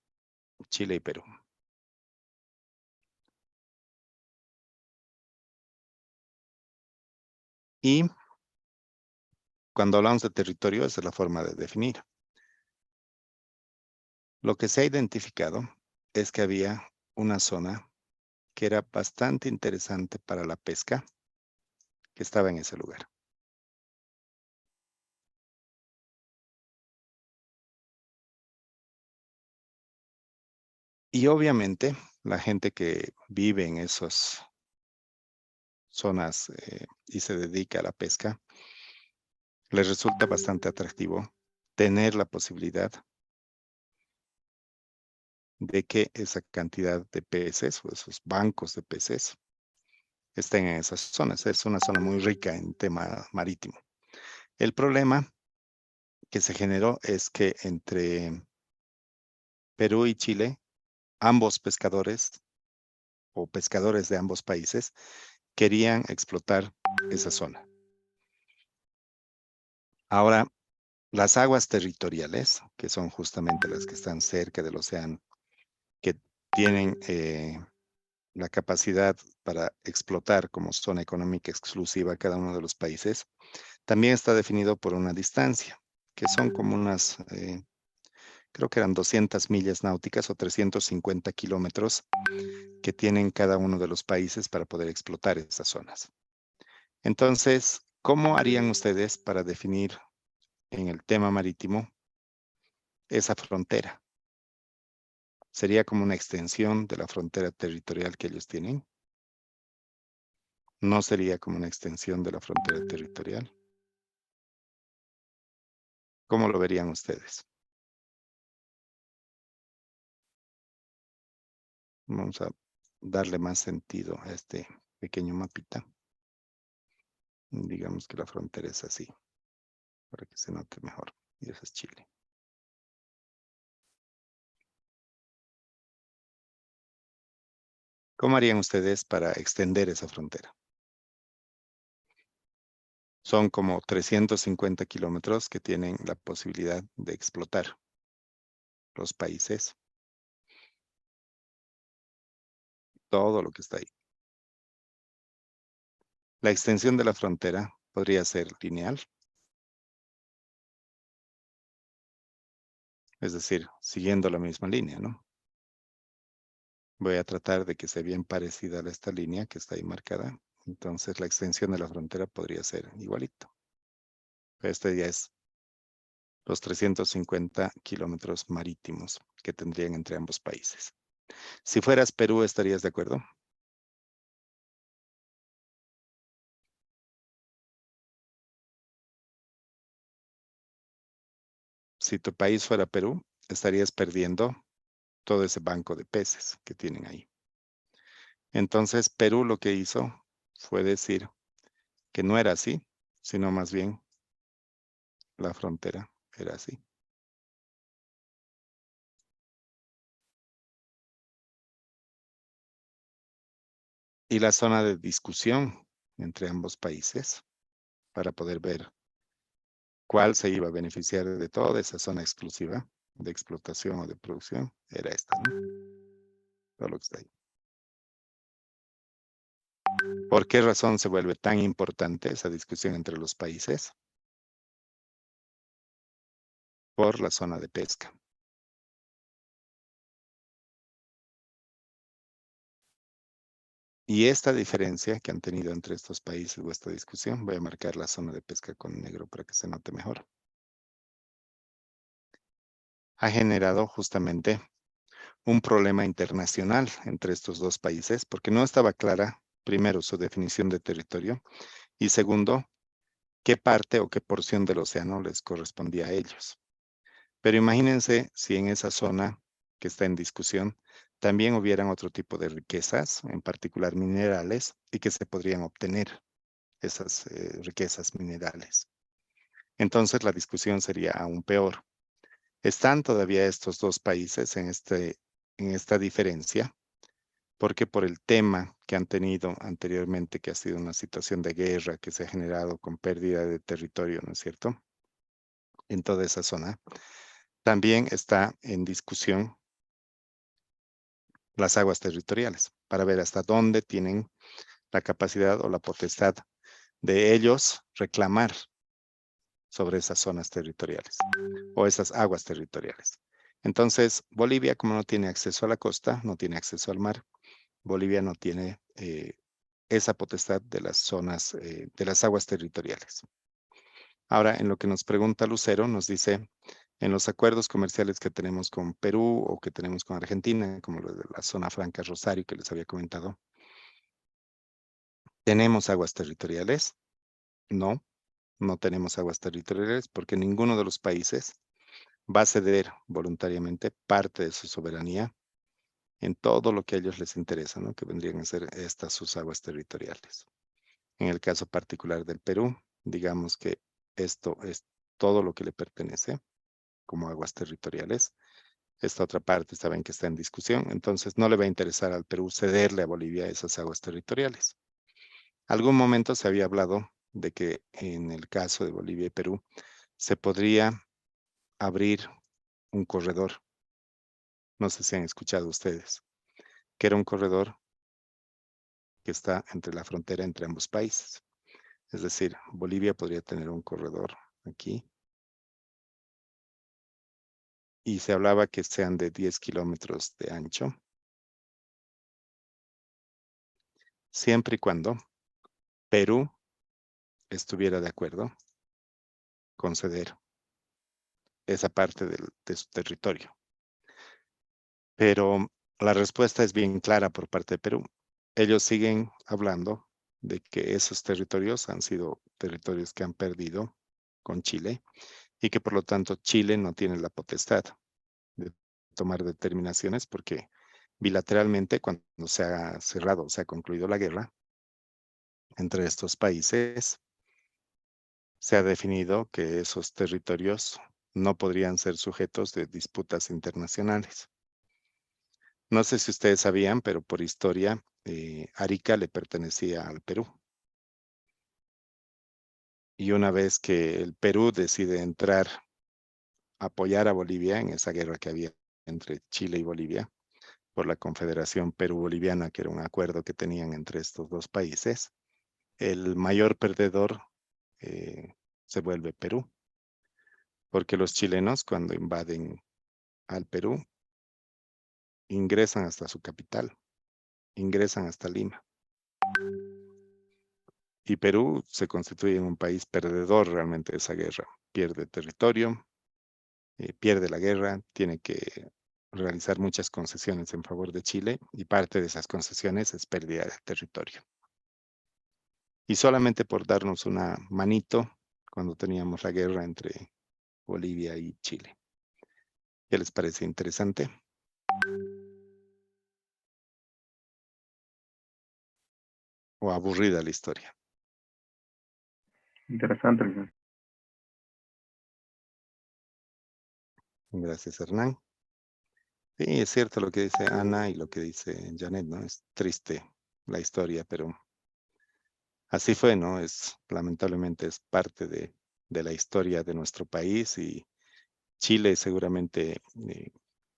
Chile y Perú. Y cuando hablamos de territorio, esa es la forma de definir. Lo que se ha identificado es que había una zona que era bastante interesante para la pesca, que estaba en ese lugar. Y obviamente, la gente que vive en esas zonas y se dedica a la pesca, les resulta bastante atractivo tener la posibilidad de que esa cantidad de peces o esos bancos de peces estén en esas zonas. Es una zona muy rica en tema marítimo. El problema que se generó es que entre Perú y Chile, ambos pescadores o pescadores de ambos países querían explotar esa zona. Ahora, las aguas territoriales, que son justamente las que están cerca del océano, que tienen la capacidad para explotar como zona económica exclusiva cada uno de los países, también está definido por una distancia, que son como unas, creo que eran 200 millas náuticas o 350 kilómetros que tienen cada uno de los países para poder explotar esas zonas. Entonces, ¿cómo harían ustedes para definir en el tema marítimo esa frontera? ¿Sería como una extensión de la frontera territorial que ellos tienen? ¿No sería como una extensión de la frontera territorial? ¿Cómo lo verían ustedes? Vamos a darle más sentido a este pequeño mapita. Digamos que la frontera es así, para que se note mejor. Y eso es Chile. ¿Cómo harían ustedes para extender esa frontera? Son como 350 kilómetros que tienen la posibilidad de explotar los países. Todo lo que está ahí. La extensión de la frontera podría ser lineal. Es decir, siguiendo la misma línea, ¿no? Voy a tratar de que sea bien parecida a esta línea que está ahí marcada. Entonces la extensión de la frontera podría ser igualito. Este ya es los 350 kilómetros marítimos que tendrían entre ambos países. Si fueras Perú, ¿estarías de acuerdo? Si tu país fuera Perú, estarías perdiendo todo ese banco de peces que tienen ahí. Entonces, Perú lo que hizo fue decir que no era así, sino más bien la frontera era así. Y la zona de discusión entre ambos países para poder ver cuál se iba a beneficiar de toda esa zona exclusiva de explotación o de producción era esta, ¿no? Todo lo que está ahí. ¿Por qué razón se vuelve tan importante esa discusión entre los países? Por la zona de pesca. Y esta diferencia que han tenido entre estos países o esta discusión, voy a marcar la zona de pesca con negro para que se note mejor. Ha generado justamente un problema internacional entre estos dos países porque no estaba clara, primero, su definición de territorio y segundo, qué parte o qué porción del océano les correspondía a ellos. Pero imagínense si en esa zona que está en discusión también hubieran otro tipo de riquezas, en particular minerales, y que se podrían obtener esas riquezas minerales. Entonces la discusión sería aún peor. Están todavía estos dos países en esta diferencia, porque por el tema que han tenido anteriormente, que ha sido una situación de guerra que se ha generado con pérdida de territorio, ¿no es cierto? En toda esa zona. También está en discusión las aguas territoriales, para ver hasta dónde tienen la capacidad o la potestad de ellos reclamar sobre esas zonas territoriales o esas aguas territoriales. Entonces, Bolivia, como no tiene acceso a la costa, no tiene acceso al mar, Bolivia no tiene esa potestad de las zonas, de las aguas territoriales. Ahora, en lo que nos pregunta Lucero, nos dice, en los acuerdos comerciales que tenemos con Perú o que tenemos con Argentina, como lo de la zona franca Rosario que les había comentado, ¿tenemos aguas territoriales? No, no tenemos aguas territoriales porque ninguno de los países va a ceder voluntariamente parte de su soberanía en todo lo que a ellos les interesa, ¿no? Que vendrían a ser estas sus aguas territoriales. En el caso particular del Perú, digamos que esto es todo lo que le pertenece como aguas territoriales. Esta otra parte saben que está en discusión, entonces no le va a interesar al Perú cederle a Bolivia esas aguas territoriales. Algún momento se había hablado de que en el caso de Bolivia y Perú se podría abrir un corredor. No sé si han escuchado ustedes, que era un corredor que está entre la frontera entre ambos países. Es decir, Bolivia podría tener un corredor aquí. Y se hablaba que sean de 10 kilómetros de ancho. Siempre y cuando Perú estuviera de acuerdo con ceder esa parte de su territorio. Pero la respuesta es bien clara por parte de Perú. Ellos siguen hablando de que esos territorios han sido territorios que han perdido con Chile y que por lo tanto Chile no tiene la potestad de tomar determinaciones porque bilateralmente cuando se ha cerrado, se ha concluido la guerra entre estos países, se ha definido que esos territorios no podrían ser sujetos de disputas internacionales. No sé si ustedes sabían, pero por historia, Arica le pertenecía al Perú. Y una vez que el Perú decide entrar a apoyar a Bolivia en esa guerra que había entre Chile y Bolivia, por la Confederación Perú-Boliviana, que era un acuerdo que tenían entre estos dos países, el mayor perdedor se vuelve Perú, porque los chilenos cuando invaden al Perú ingresan hasta su capital, ingresan hasta Lima. Y Perú se constituye en un país perdedor realmente de esa guerra. Pierde territorio, pierde la guerra, tiene que realizar muchas concesiones en favor de Chile y parte de esas concesiones es pérdida de territorio. Y solamente por darnos una manito cuando teníamos la guerra entre Bolivia y Chile. ¿Qué les parece interesante? ¿O aburrida la historia? Interesante, licenciado. Gracias, Hernán. Sí, es cierto lo que dice Ana y lo que dice Janet, ¿no? Es triste la historia, pero así fue, ¿no? Lamentablemente es parte de la historia de nuestro país y Chile seguramente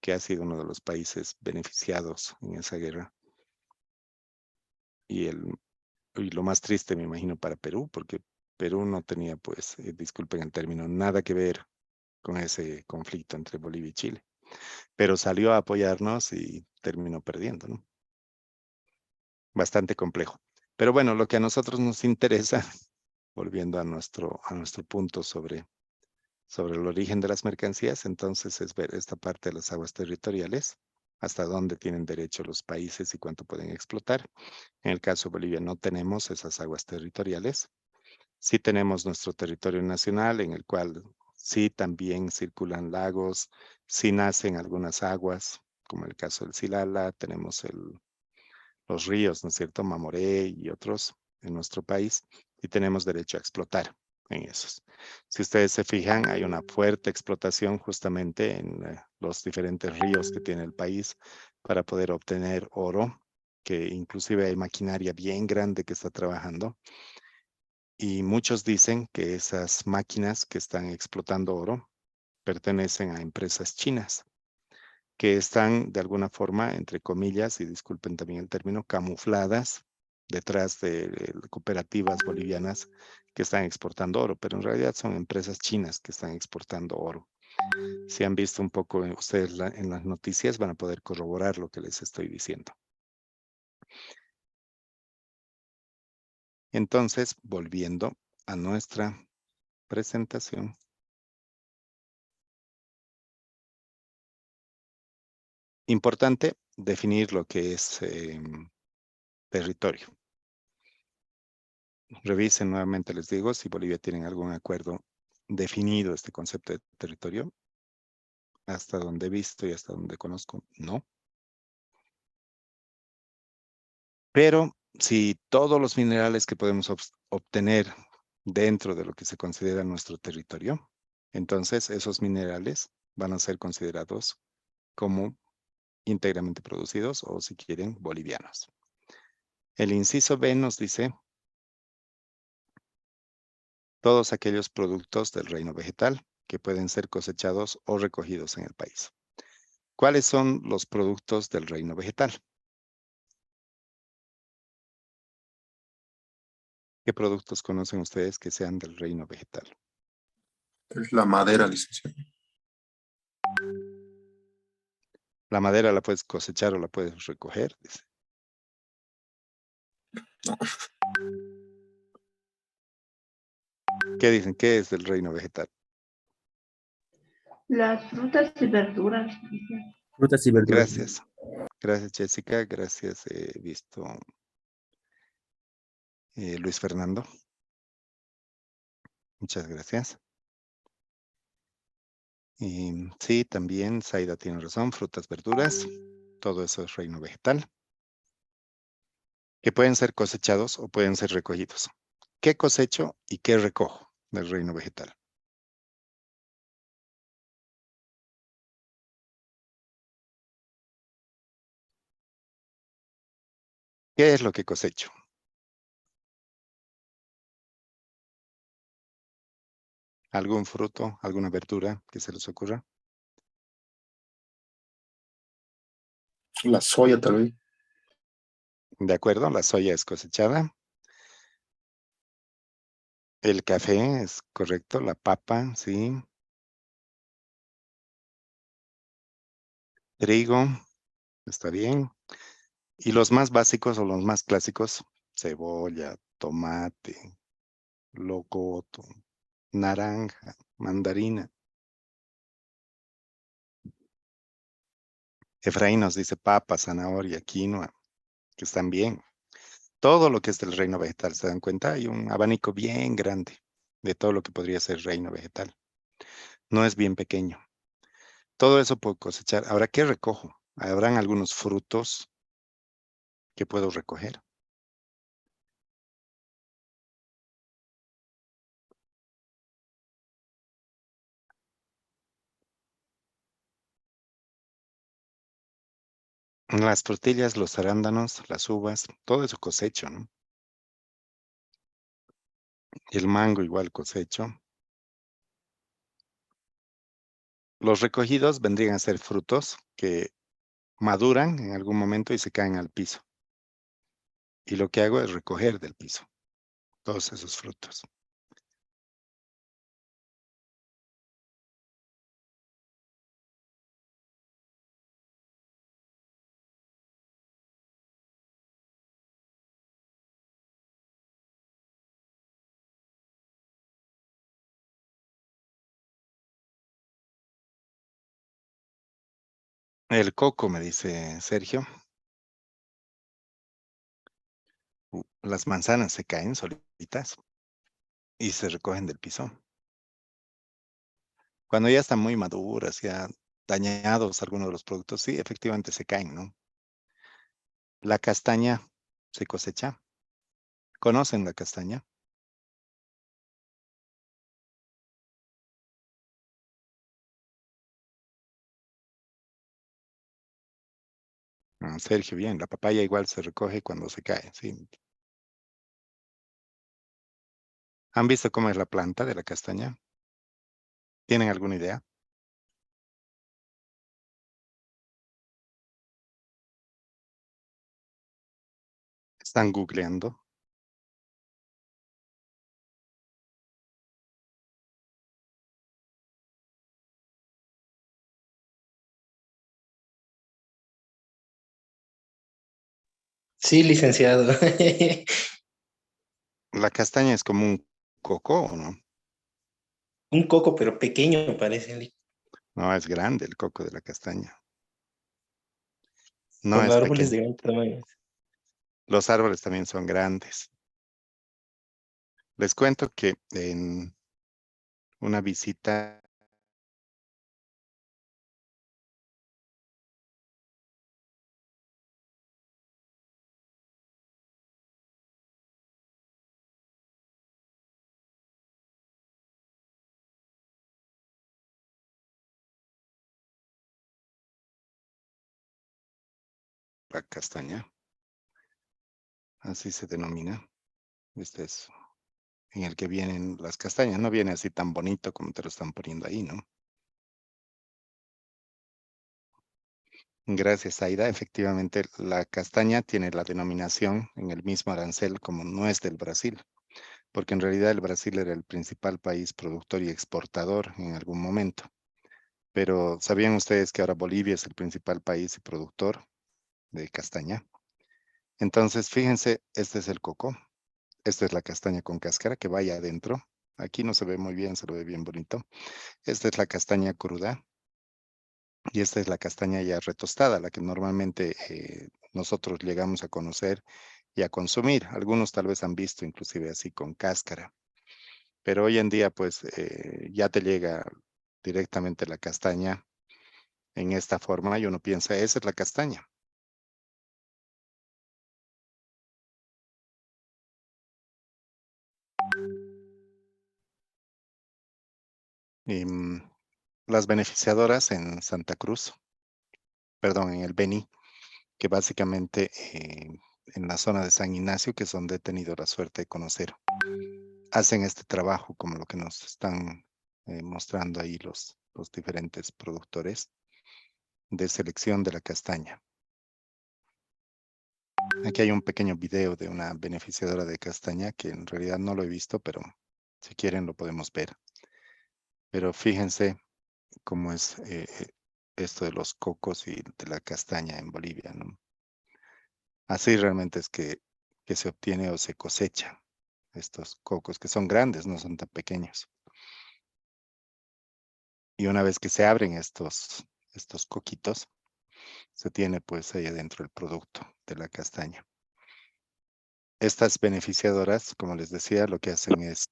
que ha sido uno de los países beneficiados en esa guerra. Y lo más triste, me imagino, para Perú, porque Perú no tenía, pues, disculpen el término, nada que ver con ese conflicto entre Bolivia y Chile. Pero salió a apoyarnos y terminó perdiendo, ¿no? Bastante complejo. Pero bueno, lo que a nosotros nos interesa, volviendo a nuestro punto sobre el origen de las mercancías, entonces es ver esta parte de las aguas territoriales, hasta dónde tienen derecho los países y cuánto pueden explotar. En el caso de Bolivia no tenemos esas aguas territoriales. Sí tenemos nuestro territorio nacional en el cual sí también circulan lagos, sí nacen algunas aguas, como el caso del Silala, tenemos los ríos, ¿no es cierto? Mamoré y otros en nuestro país y tenemos derecho a explotar en esos. Si ustedes se fijan, hay una fuerte explotación justamente en los diferentes ríos que tiene el país para poder obtener oro, que inclusive hay maquinaria bien grande que está trabajando. Y muchos dicen que esas máquinas que están explotando oro pertenecen a empresas chinas, que están de alguna forma, entre comillas, y disculpen también el término, camufladas detrás de cooperativas bolivianas que están exportando oro, pero en realidad son empresas chinas que están exportando oro. Si han visto un poco ustedes en las noticias, van a poder corroborar lo que les estoy diciendo. Entonces, volviendo a nuestra presentación. Importante definir lo que es territorio. Revisen nuevamente, les digo, si Bolivia tiene algún acuerdo definido este concepto de territorio. Hasta donde he visto y hasta donde conozco, no. Pero si todos los minerales que podemos obtener dentro de lo que se considera nuestro territorio, entonces esos minerales van a ser considerados como íntegramente producidos o, si quieren, bolivianos. El inciso B nos dice todos aquellos productos del reino vegetal que pueden ser cosechados o recogidos en el país. ¿Cuáles son los productos del reino vegetal? ¿Qué productos conocen ustedes que sean del reino vegetal? Es la madera, licenciado. La madera la puedes cosechar o la puedes recoger, dice. No. ¿Qué dicen? ¿Qué es del reino vegetal? Las frutas y verduras. Frutas y verduras. Gracias. Gracias, Jessica. Gracias, he visto Luis Fernando. Muchas gracias. Y sí, también Zaida tiene razón. Frutas, verduras. Todo eso es reino vegetal. Que pueden ser cosechados o pueden ser recogidos. ¿Qué cosecho y qué recojo del reino vegetal? ¿Qué es lo que cosecho? ¿Algún fruto, alguna verdura que se les ocurra? La soya, tal vez. De acuerdo, la soya es cosechada. El café es correcto, la papa, sí. Trigo, está bien. Y los más básicos o los más clásicos, cebolla, tomate, locoto, naranja, mandarina. Efraín nos dice papa, zanahoria, quinoa, que están bien. Todo lo que es del reino vegetal, ¿se dan cuenta? Hay un abanico bien grande de todo lo que podría ser reino vegetal. No es bien pequeño. Todo eso puedo cosechar. Ahora, ¿qué recojo? Habrán algunos frutos que puedo recoger. Las tortillas, los arándanos, las uvas, todo eso cosecho, ¿no? El mango igual cosecho. Los recogidos vendrían a ser frutos que maduran en algún momento y se caen al piso. Y lo que hago es recoger del piso todos esos frutos. El coco, me dice Sergio. Las manzanas se caen solitas y se recogen del piso. Cuando ya están muy maduras, ya dañados algunos de los productos, sí, efectivamente se caen, ¿no? La castaña se cosecha. ¿Conocen la castaña? Sergio, bien, la papaya igual se recoge cuando se cae, sí. ¿Han visto cómo es la planta de la castaña? ¿Tienen alguna idea? ¿Están googleando? Sí, licenciado. La castaña es como un coco, ¿o no? Un coco, pero pequeño parece, No, es grande el coco de la castaña. No con es árboles pequeño. de gran tamaño. Los árboles también son grandes. Les cuento que en una visita a la castaña, así se denomina. Este es en el que vienen las castañas. No viene así tan bonito como te lo están poniendo ahí, ¿no? Gracias, Aida. Efectivamente, la castaña tiene la denominación en el mismo arancel como no es del Brasil, porque en realidad el Brasil era el principal país productor y exportador en algún momento. Pero ¿sabían ustedes que ahora Bolivia es el principal país y productor de castaña? Entonces, fíjense, este es el coco. Esta es la castaña con cáscara que vaya adentro. Aquí no se ve muy bien, se lo ve bien bonito. Esta es la castaña cruda. Y esta es la castaña ya retostada, la que normalmente nosotros llegamos a conocer y a consumir. Algunos tal vez han visto inclusive así con cáscara. Pero hoy en día pues ya te llega directamente la castaña en esta forma y uno piensa, esa es la castaña. Y, las beneficiadoras en Santa Cruz, perdón, en el Beni, que básicamente en la zona de San Ignacio, que es donde he tenido la suerte de conocer, hacen este trabajo como lo que nos están mostrando ahí los diferentes productores de selección de la castaña. Aquí hay un pequeño video de una beneficiadora de castaña que en realidad no lo he visto, pero si quieren lo podemos ver. Pero fíjense cómo es esto de los cocos y de la castaña en Bolivia, ¿no? Así realmente es que se obtiene o se cosecha estos cocos, que son grandes, no son tan pequeños. Y una vez que se abren estos coquitos, se tiene pues ahí adentro el producto de la castaña. Estas beneficiadoras, como les decía, lo que hacen es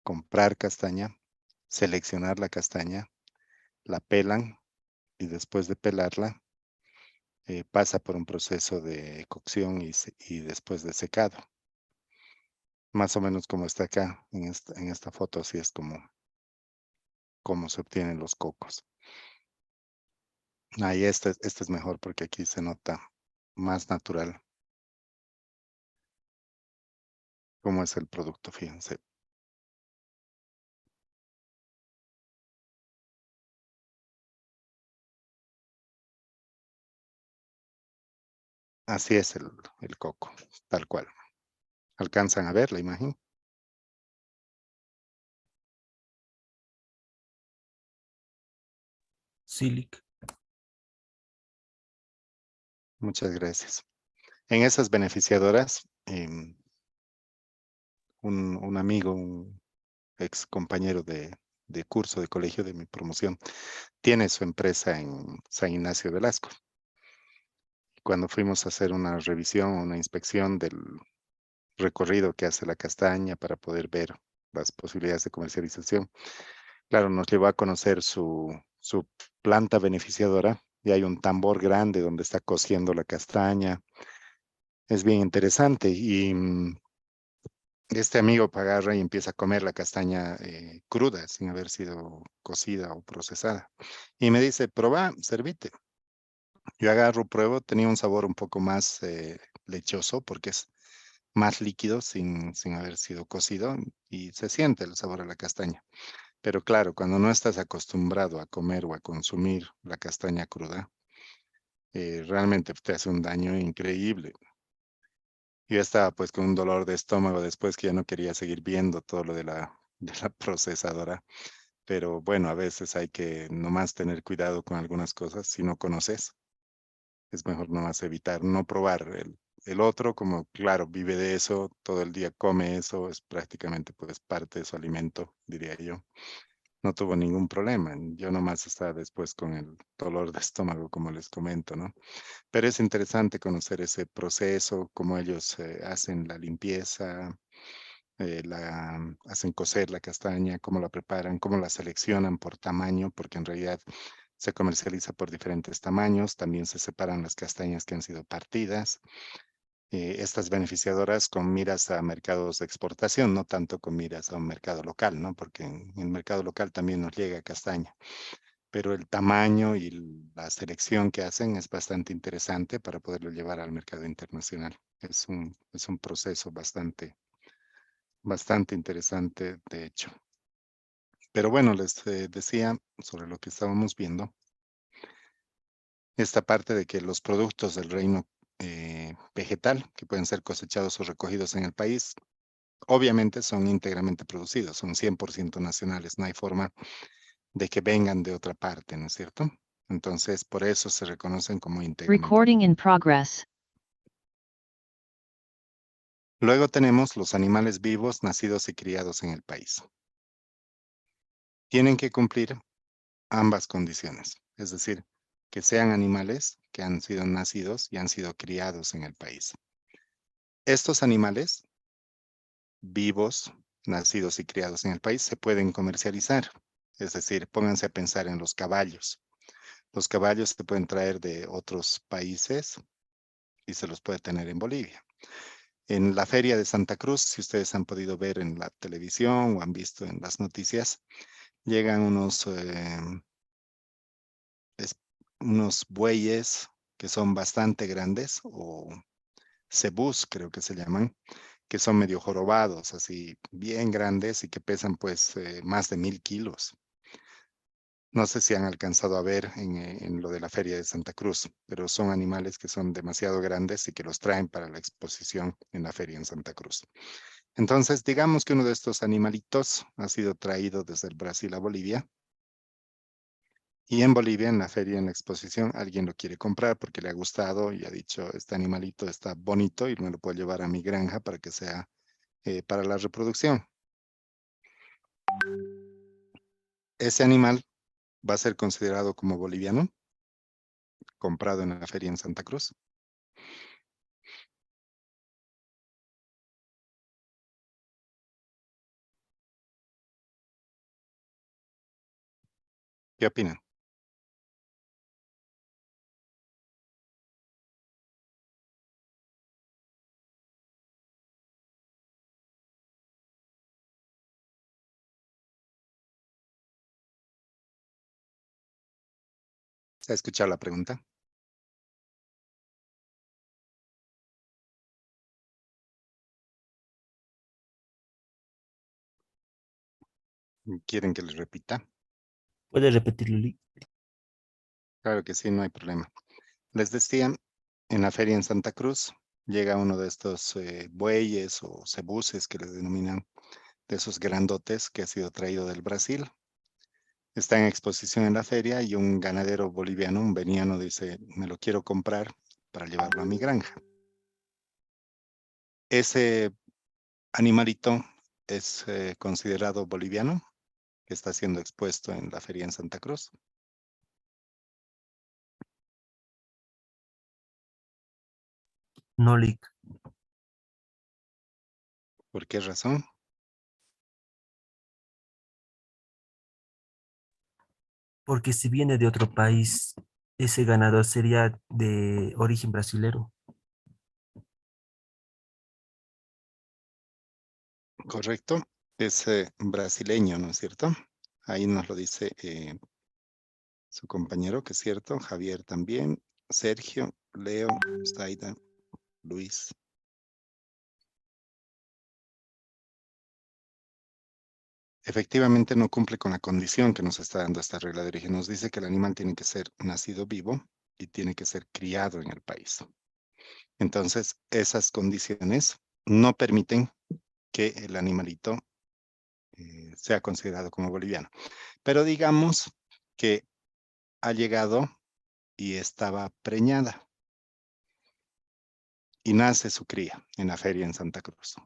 comprar castaña, seleccionar la castaña, la pelan y después de pelarla, pasa por un proceso de cocción y después de secado. Más o menos como está acá en esta foto, así es como se obtienen los cocos. Ahí este es mejor porque aquí se nota más natural cómo es el producto, fíjense. Así es el coco, tal cual. ¿Alcanzan a ver la imagen? Silic. Muchas gracias. En esas beneficiadoras, un amigo, un ex compañero de curso de colegio de mi promoción, tiene su empresa en San Ignacio de Velasco. Cuando fuimos a hacer una revisión, una inspección del recorrido que hace la castaña para poder ver las posibilidades de comercialización, claro, nos llevó a conocer su planta beneficiadora y hay un tambor grande donde está cociendo la castaña. Es bien interesante y este amigo agarra y empieza a comer la castaña cruda, sin haber sido cocida o procesada. Y me dice, probá, servite. Yo agarro, pruebo, tenía un sabor un poco más lechoso porque es más líquido sin haber sido cocido y se siente el sabor a la castaña. Pero claro, cuando no estás acostumbrado a comer o a consumir la castaña cruda, realmente te hace un daño increíble. Yo estaba pues con un dolor de estómago después que ya no quería seguir viendo todo lo de la procesadora. Pero bueno, a veces hay que nomás tener cuidado con algunas cosas si no conoces. Es mejor nomás evitar, no probar el otro, como claro, vive de eso, todo el día come eso, es prácticamente pues parte de su alimento, diría yo. No tuvo ningún problema. Yo nomás estaba después con el dolor de estómago, como les comento, ¿no? Pero es interesante conocer ese proceso, cómo ellos hacen la limpieza, hacen cocer la castaña, cómo la preparan, cómo la seleccionan por tamaño, porque en realidad se comercializa por diferentes tamaños. También se separan las castañas que han sido partidas. Estas beneficiadoras con miras a mercados de exportación, no tanto con miras a un mercado local, ¿no? Porque en el mercado local también nos llega castaña. Pero el tamaño y la selección que hacen es bastante interesante para poderlo llevar al mercado internacional. Es un proceso bastante Bastante interesante, de hecho. Pero bueno, les decía sobre lo que estábamos viendo, esta parte de que los productos del reino vegetal, que pueden ser cosechados o recogidos en el país, obviamente son íntegramente producidos, son 100% nacionales, no hay forma de que vengan de otra parte, ¿no es cierto? Entonces, por eso se reconocen como íntegramente. Recording in progress. Luego tenemos los animales vivos nacidos y criados en el país. Tienen que cumplir ambas condiciones, es decir, que sean animales que han sido nacidos y han sido criados en el país. Estos animales vivos, nacidos y criados en el país, se pueden comercializar. Es decir, pónganse a pensar en los caballos. Los caballos se pueden traer de otros países y se los puede tener en Bolivia. En la Feria de Santa Cruz, si ustedes han podido ver en la televisión o han visto en las noticias, llegan unos bueyes que son bastante grandes, o cebús creo que se llaman, que son medio jorobados, así bien grandes y que pesan pues más de 1000 kilos. No sé si han alcanzado a ver en lo de la Feria de Santa Cruz, pero son animales que son demasiado grandes y que los traen para la exposición en la feria en Santa Cruz. Entonces, digamos que uno de estos animalitos ha sido traído desde el Brasil a Bolivia. Y en Bolivia, en la feria, en la exposición, alguien lo quiere comprar porque le ha gustado y ha dicho, este animalito está bonito y me lo puedo llevar a mi granja para que sea para la reproducción. Ese animal va a ser considerado como boliviano, comprado en la feria en Santa Cruz. ¿Qué opinan? ¿Se ha escuchado la pregunta? ¿Quieren que les repita? ¿Puede repetirlo, Lick? Claro que sí, no hay problema. Les decía, en la feria en Santa Cruz llega uno de estos bueyes o cebuses que les denominan, de esos grandotes que ha sido traído del Brasil. Está en exposición en la feria y un ganadero boliviano, un veniano, dice, me lo quiero comprar para llevarlo a mi granja. Ese animalito es considerado boliviano, que está siendo expuesto en la feria en Santa Cruz. No, Lick. ¿Por qué razón? Porque si viene de otro país, ese ganador sería de origen brasilero. Correcto, es brasileño, ¿no es cierto? Ahí nos lo dice su compañero, que es cierto, Javier también, Sergio, Leo, Zaida, Luis. Efectivamente no cumple con la condición que nos está dando esta regla de origen. Nos dice que el animal tiene que ser nacido vivo y tiene que ser criado en el país. Entonces, esas condiciones no permiten que el animalito sea considerado como boliviano. Pero digamos que ha llegado y estaba preñada y nace su cría en la feria en Santa Cruz.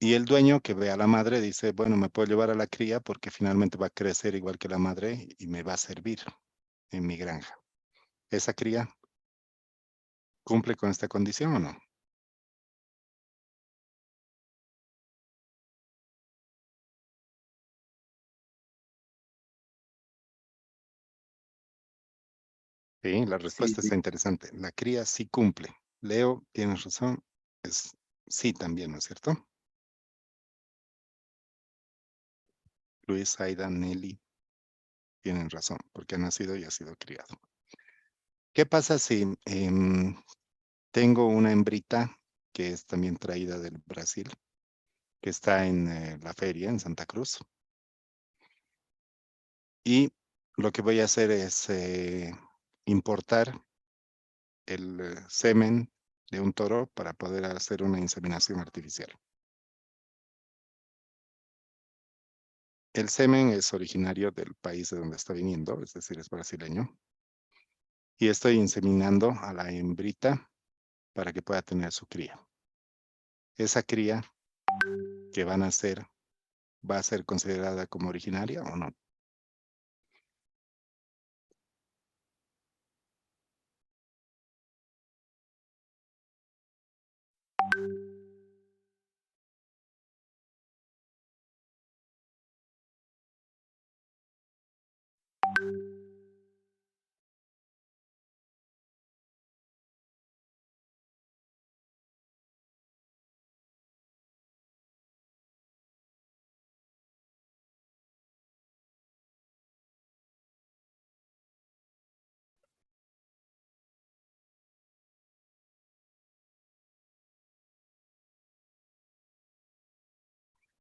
Y el dueño que ve a la madre dice, bueno, me puedo llevar a la cría porque finalmente va a crecer igual que la madre y me va a servir en mi granja. ¿Esa cría cumple con esta condición o no? Sí, la Sí, respuesta está interesante. La cría sí cumple. Leo, tienes razón. Es sí también, ¿no es cierto? Luis, Aida, Nelly, tienen razón, porque ha nacido y ha sido criado. ¿Qué pasa si tengo una hembrita que es también traída del Brasil, que está en la feria en Santa Cruz. Y lo que voy a hacer es importar el semen de un toro para poder hacer una inseminación artificial. El semen es originario del país de donde está viniendo, es decir, es brasileño. Y estoy inseminando a la hembrita para que pueda tener su cría. Esa cría que van a hacer, ¿va a ser considerada como originaria o no?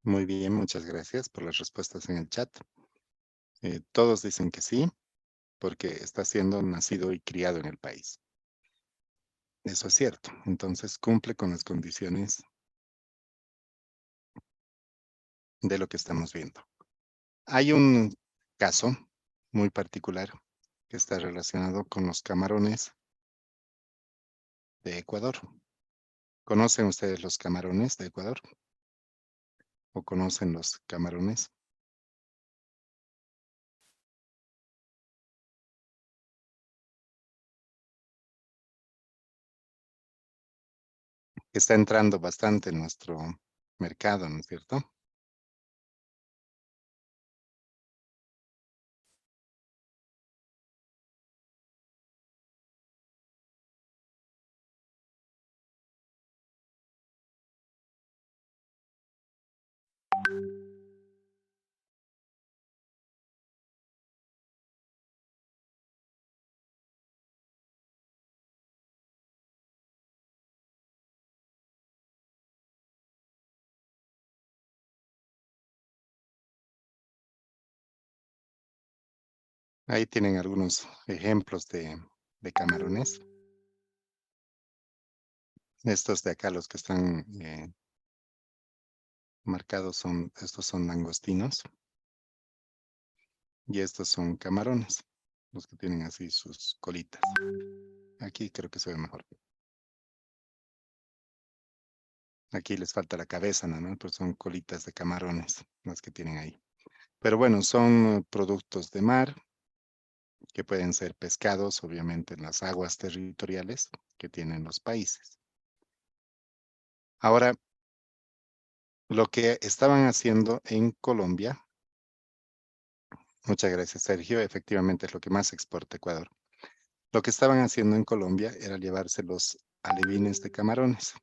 Muy bien, muchas gracias por las respuestas en el chat. Todos dicen que sí, porque está siendo nacido y criado en el país. Eso es cierto. Entonces cumple con las condiciones de lo que estamos viendo. Hay un caso muy particular que está relacionado con los camarones de Ecuador. ¿Conocen ustedes los camarones de Ecuador? ¿O conocen los camarones? Está entrando bastante en nuestro mercado, ¿no es cierto? Ahí tienen algunos ejemplos de camarones. Estos de acá, los que están marcados, estos son langostinos. Y estos son camarones, los que tienen así sus colitas. Aquí creo que se ve mejor. Aquí les falta la cabeza, ¿no? Pues son colitas de camarones las que tienen ahí. Pero bueno, son productos de mar que pueden ser pescados, obviamente, en las aguas territoriales que tienen los países. Ahora, lo que estaban haciendo en Colombia, muchas gracias, Sergio, efectivamente es lo que más exporta Ecuador. Lo que estaban haciendo en Colombia era llevarse los alevines de camarones.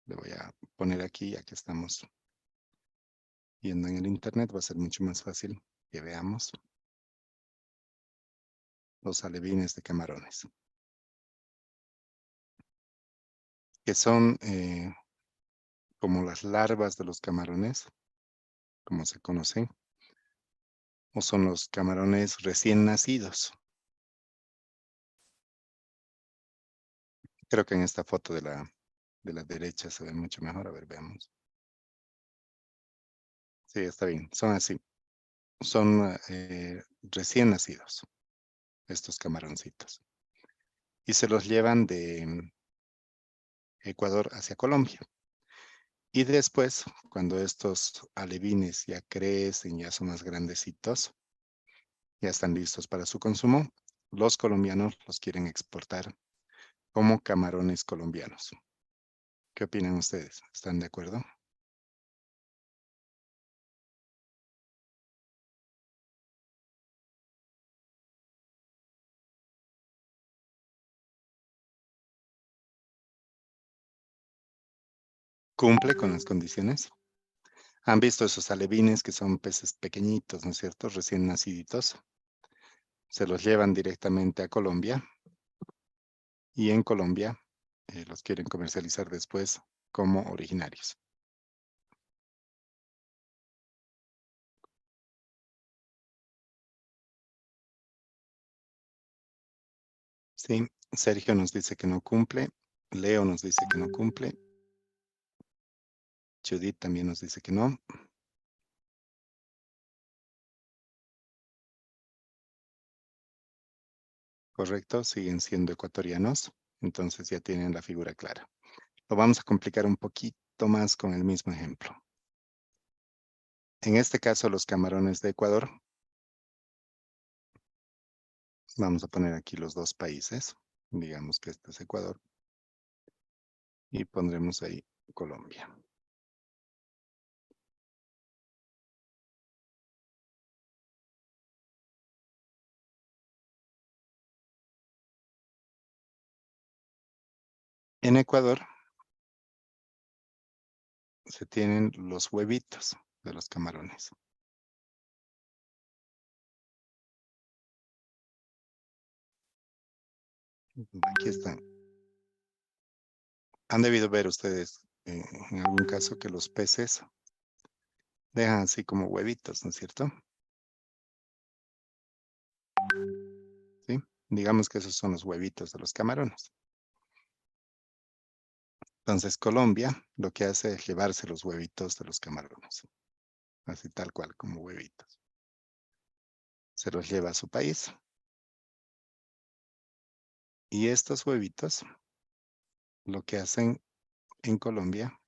Le voy a poner aquí, ya que estamos viendo en el internet, va a ser mucho más fácil que veamos los alevines de camarones, que son como las larvas de los camarones, como se conocen, o son los camarones recién nacidos. Creo que en esta foto de la derecha se ve mucho mejor. A ver, veamos. Sí, está bien. Son así. Son recién nacidos, estos camaroncitos. Y se los llevan de Ecuador hacia Colombia. Y después, cuando estos alevines ya crecen, ya son más grandecitos, ya están listos para su consumo, los colombianos los quieren exportar como camarones colombianos. ¿Qué opinan ustedes? ¿Están de acuerdo? ¿Cumple con las condiciones? ¿Han visto esos alevines que son peces pequeñitos, ¿no es cierto? Recién naciditos. Se los llevan directamente a Colombia y en Colombia los quieren comercializar después como originarios. Sí, Sergio nos dice que no cumple. Leo nos dice que no cumple. Judith también nos dice que no. Correcto, siguen siendo ecuatorianos. Entonces ya tienen la figura clara. Lo vamos a complicar un poquito más con el mismo ejemplo. En este caso, los camarones de Ecuador. Vamos a poner aquí los dos países. Digamos que este es Ecuador. Y pondremos ahí Colombia. En Ecuador se tienen los huevitos de los camarones. Aquí están. Han debido ver ustedes en algún caso que los peces dejan así como huevitos, ¿no es cierto? ¿Sí? Digamos que esos son los huevitos de los camarones. Entonces Colombia lo que hace es llevarse los huevitos de los camarones. Así tal cual, como huevitos. Se los lleva a su país. Y estos huevitos lo que hacen en Colombia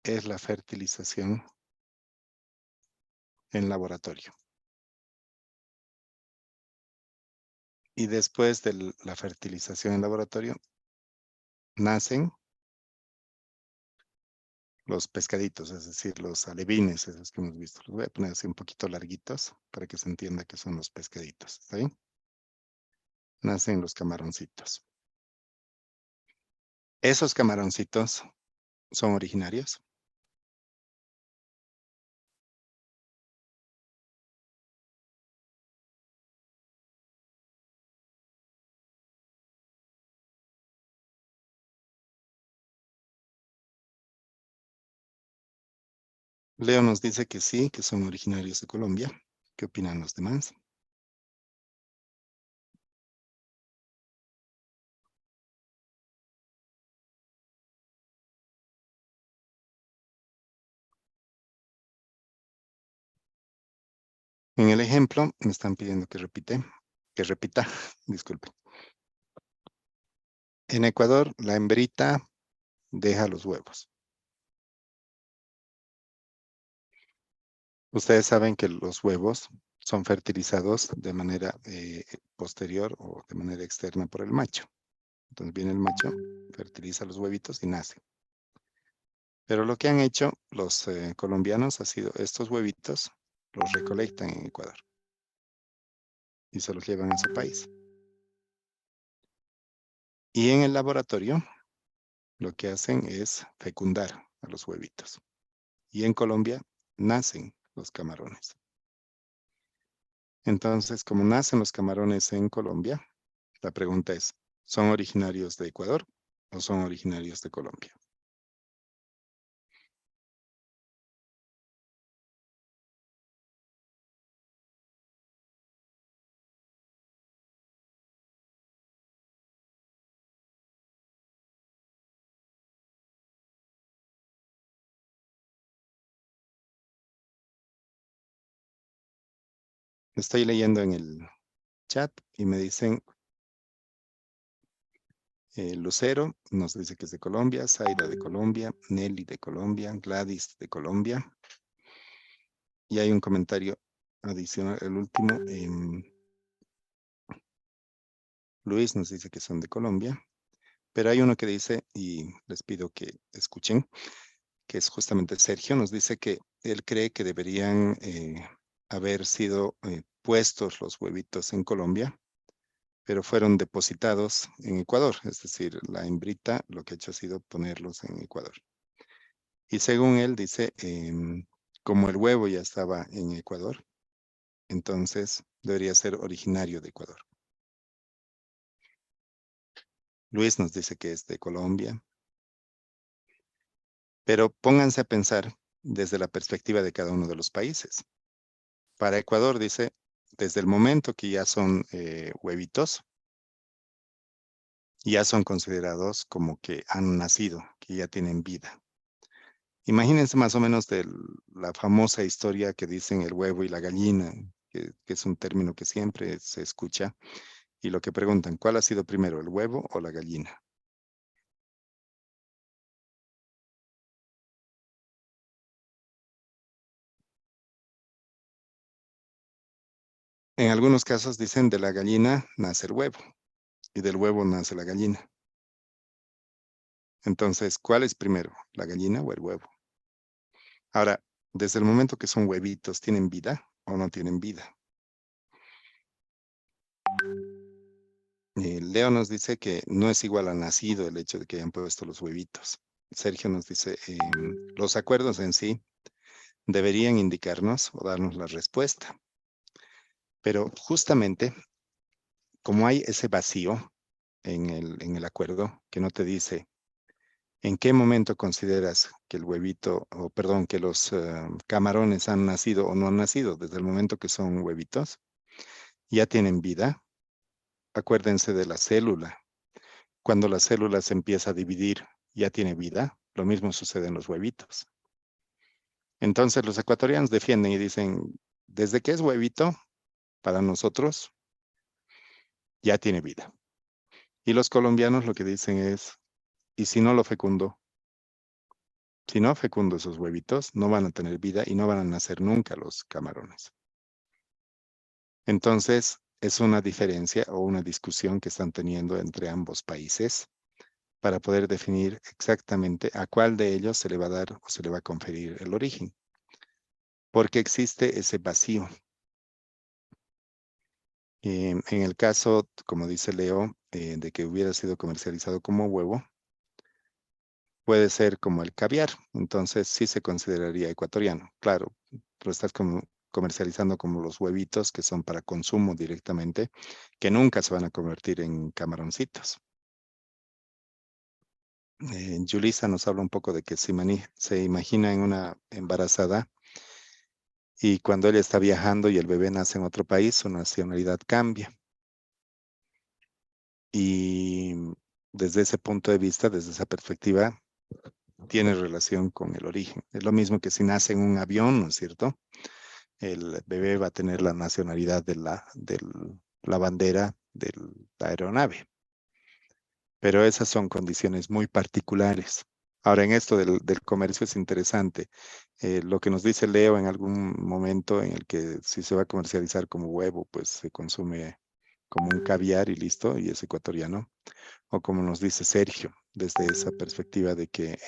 es la fertilización en laboratorio. Y después de la fertilización en laboratorio, nacen los pescaditos, es decir, los alevines, esos que hemos visto. Los voy a poner así un poquito larguitos para que se entienda que son los pescaditos. ¿Está bien? Nacen los camaroncitos. Esos camaroncitos son originarios. Leo nos dice que sí, que son originarios de Colombia. ¿Qué opinan los demás? En el ejemplo me están pidiendo que repita, disculpe. En Ecuador, la hembrita deja los huevos. Ustedes saben que los huevos son fertilizados de manera posterior o de manera externa por el macho. Entonces viene el macho, fertiliza los huevitos y nace. Pero lo que han hecho los colombianos ha sido estos huevitos los recolectan en Ecuador y se los llevan a su país. Y en el laboratorio lo que hacen es fecundar a los huevitos. Y en Colombia nacen los camarones. Entonces, como nacen los camarones en Colombia, la pregunta es, ¿son originarios de Ecuador o son originarios de Colombia? Estoy leyendo en el chat y me dicen, Lucero nos dice que es de Colombia, Zaira de Colombia, Nelly de Colombia, Gladys de Colombia. Y hay un comentario adicional, el último. Luis nos dice que son de Colombia, pero hay uno que dice, y les pido que escuchen, que es justamente Sergio, nos dice que él cree que deberían haber sido puestos los huevitos en Colombia, pero fueron depositados en Ecuador, es decir, la hembrita lo que ha hecho ha sido ponerlos en Ecuador. Y según él dice, como el huevo ya estaba en Ecuador, entonces debería ser originario de Ecuador. Luis nos dice que es de Colombia. Pero pónganse a pensar desde la perspectiva de cada uno de los países. Para Ecuador dice, desde el momento que ya son huevitos, ya son considerados como que han nacido, que ya tienen vida. Imagínense más o menos de la famosa historia que dicen el huevo y la gallina, que es un término que siempre se escucha, y lo que preguntan, ¿cuál ha sido primero, el huevo o la gallina? En algunos casos dicen de la gallina nace el huevo y del huevo nace la gallina. Entonces, ¿cuál es primero, la gallina o el huevo? Ahora, desde el momento que son huevitos, ¿tienen vida o no tienen vida? Leo nos dice que no es igual a nacido el hecho de que hayan puesto los huevitos. Sergio nos dice, los acuerdos en sí deberían indicarnos o darnos la respuesta. Pero justamente, como hay ese vacío en el acuerdo que no te dice en qué momento consideras que el huevito, o perdón, que los camarones han nacido o no han nacido, desde el momento que son huevitos, ya tienen vida. Acuérdense de la célula. Cuando la célula se empieza a dividir, ya tiene vida. Lo mismo sucede en los huevitos. Entonces los ecuatorianos defienden y dicen, desde que es huevito, para nosotros, ya tiene vida. Y los colombianos lo que dicen es, ¿y si no lo fecundo? Si no fecundo esos huevitos, no van a tener vida y no van a nacer nunca los camarones. Entonces, es una diferencia o una discusión que están teniendo entre ambos países para poder definir exactamente a cuál de ellos se le va a dar o se le va a conferir el origen. Porque existe ese vacío. En el caso, como dice Leo, de que hubiera sido comercializado como huevo, puede ser como el caviar. Entonces, sí se consideraría ecuatoriano. Claro, lo estás comercializando como los huevitos que son para consumo directamente, que nunca se van a convertir en camaroncitos. Yulisa nos habla un poco de que se imagina en una embarazada y cuando ella está viajando y el bebé nace en otro país, su nacionalidad cambia. Y desde ese punto de vista, desde esa perspectiva, tiene relación con el origen. Es lo mismo que si nace en un avión, ¿no es cierto? El bebé va a tener la nacionalidad de la bandera de la aeronave. Pero esas son condiciones muy particulares. Ahora, en esto del comercio es interesante. Lo que nos dice Leo en algún momento en el que si se va a comercializar como huevo, pues se consume como un caviar y listo, y es ecuatoriano. O como nos dice Sergio, desde esa perspectiva de que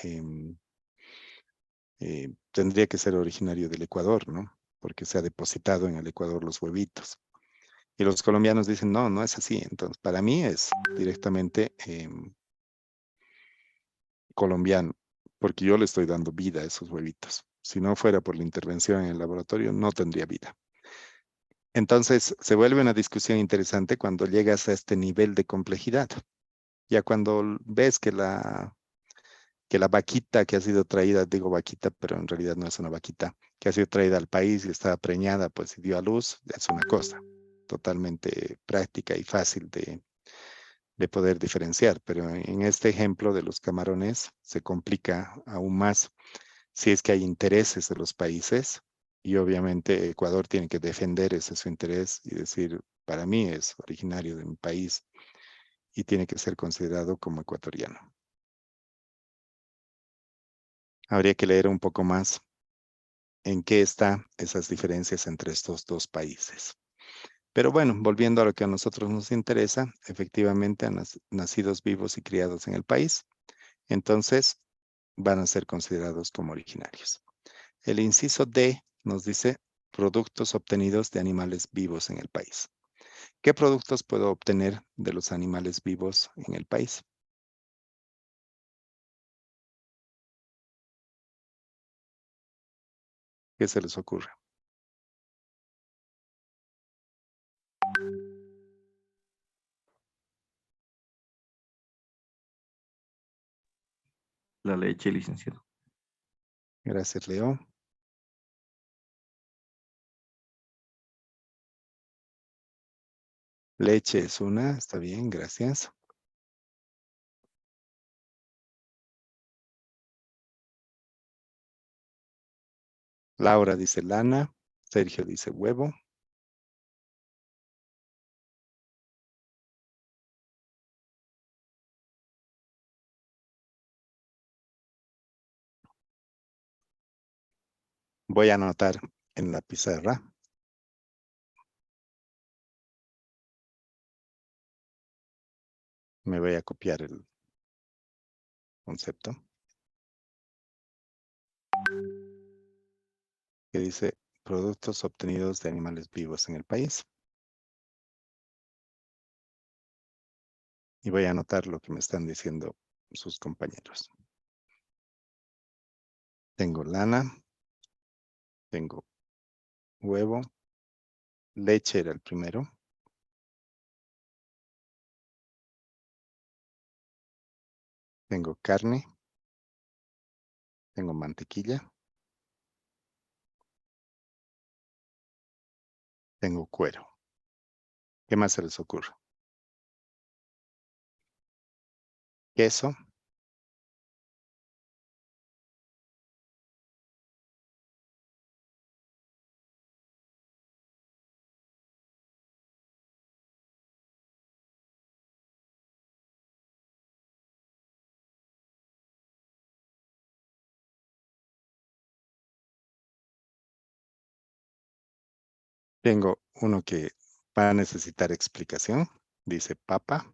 tendría que ser originario del Ecuador, ¿no? Porque se ha depositado en el Ecuador los huevitos. Y los colombianos dicen, no, no es así. Entonces, para mí es directamente colombiano, porque yo le estoy dando vida a esos huevitos. Si no fuera por la intervención en el laboratorio, no tendría vida. Entonces, se vuelve una discusión interesante cuando llegas a este nivel de complejidad. Ya cuando ves que la vaquita que ha sido traída, digo vaquita, pero en realidad no es una vaquita, que ha sido traída al país y está preñada, pues y dio a luz, es una cosa totalmente práctica y fácil de poder diferenciar. Pero en este ejemplo de los camarones se complica aún más si es que hay intereses de los países y obviamente Ecuador tiene que defender ese su interés y decir, para mí es originario de mi país y tiene que ser considerado como ecuatoriano. Habría que leer un poco más en qué están esas diferencias entre estos dos países. Pero bueno, volviendo a lo que a nosotros nos interesa, efectivamente han nacidos vivos y criados en el país, entonces van a ser considerados como originarios. El inciso D nos dice productos obtenidos de animales vivos en el país. ¿Qué productos puedo obtener de los animales vivos en el país? ¿Qué se les ocurre? La leche, licenciado. Gracias, Leo. Leche es una, está bien, gracias. Laura dice lana, Sergio dice huevo. Voy a anotar en la pizarra. Me voy a copiar el concepto. Que dice productos obtenidos de animales vivos en el país. Y voy a anotar lo que me están diciendo sus compañeros. Tengo lana, tengo huevo, leche era el primero. Tengo carne, tengo mantequilla, tengo cuero. ¿Qué más se les ocurre? Queso, tengo uno que va a necesitar explicación. Dice papa.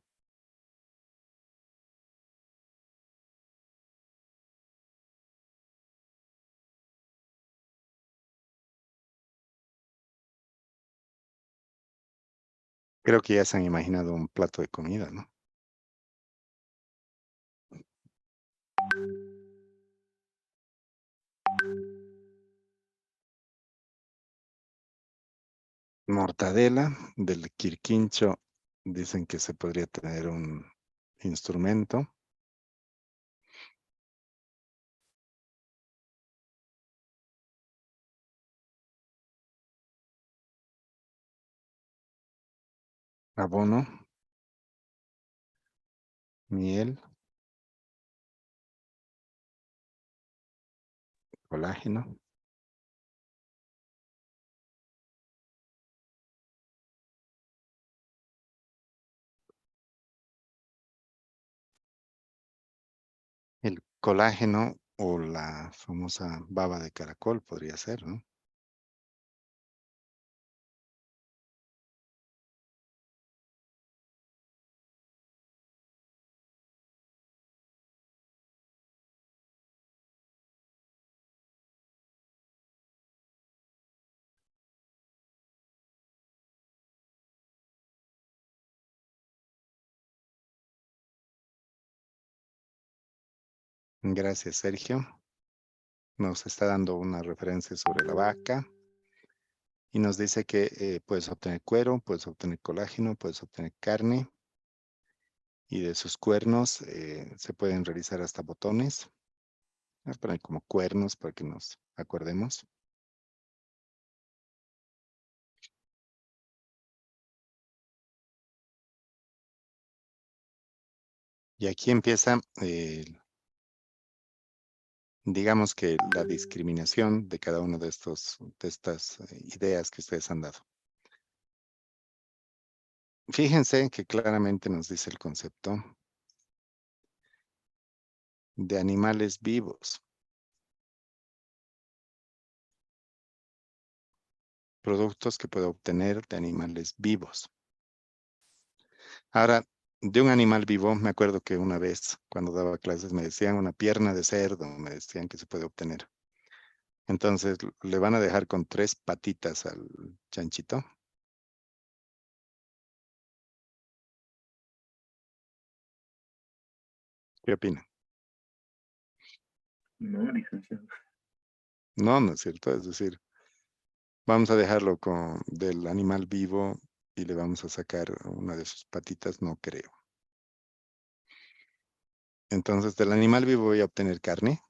Creo que ya se han imaginado un plato de comida, ¿no? Mortadela, del quirquincho, dicen que se podría tener un instrumento. Abono, miel, colágeno. El colágeno o la famosa baba de caracol podría ser, ¿no? Gracias, Sergio. Nos está dando una referencia sobre la vaca y nos dice que puedes obtener cuero, puedes obtener colágeno, puedes obtener carne y de sus cuernos se pueden realizar hasta botones. Voy a poner como cuernos para que nos acordemos. Y aquí empieza, digamos que la discriminación de cada uno de estas ideas que ustedes han dado. Fíjense que claramente nos dice el concepto de animales vivos. Productos que puedo obtener de animales vivos. Ahora, de un animal vivo, me acuerdo que una vez cuando daba clases me decían una pierna de cerdo, me decían que se puede obtener. Entonces, le van a dejar con 3 patitas al chanchito. ¿Qué opinan? No, licenciado. No, no es cierto. Es decir, vamos a dejarlo del animal vivo y le vamos a sacar una de sus patitas, no creo. Entonces, del animal vivo voy a obtener carne.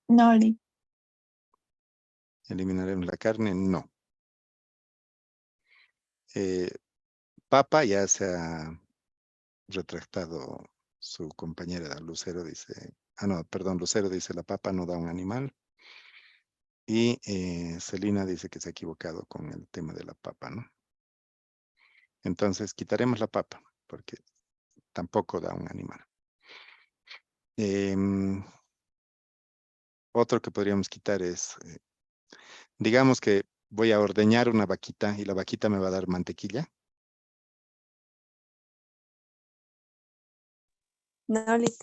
No, Lee. Eliminaremos la carne, no. Papa ya se ha retractado su compañera Lucero, dice, no, perdón, Lucero dice la papa no da un animal. Y Celina dice que se ha equivocado con el tema de la papa, ¿no? Entonces quitaremos la papa, porque tampoco da un animal. Otro que podríamos quitar es, digamos que voy a ordeñar una vaquita y la vaquita me va a dar mantequilla. No, Lee.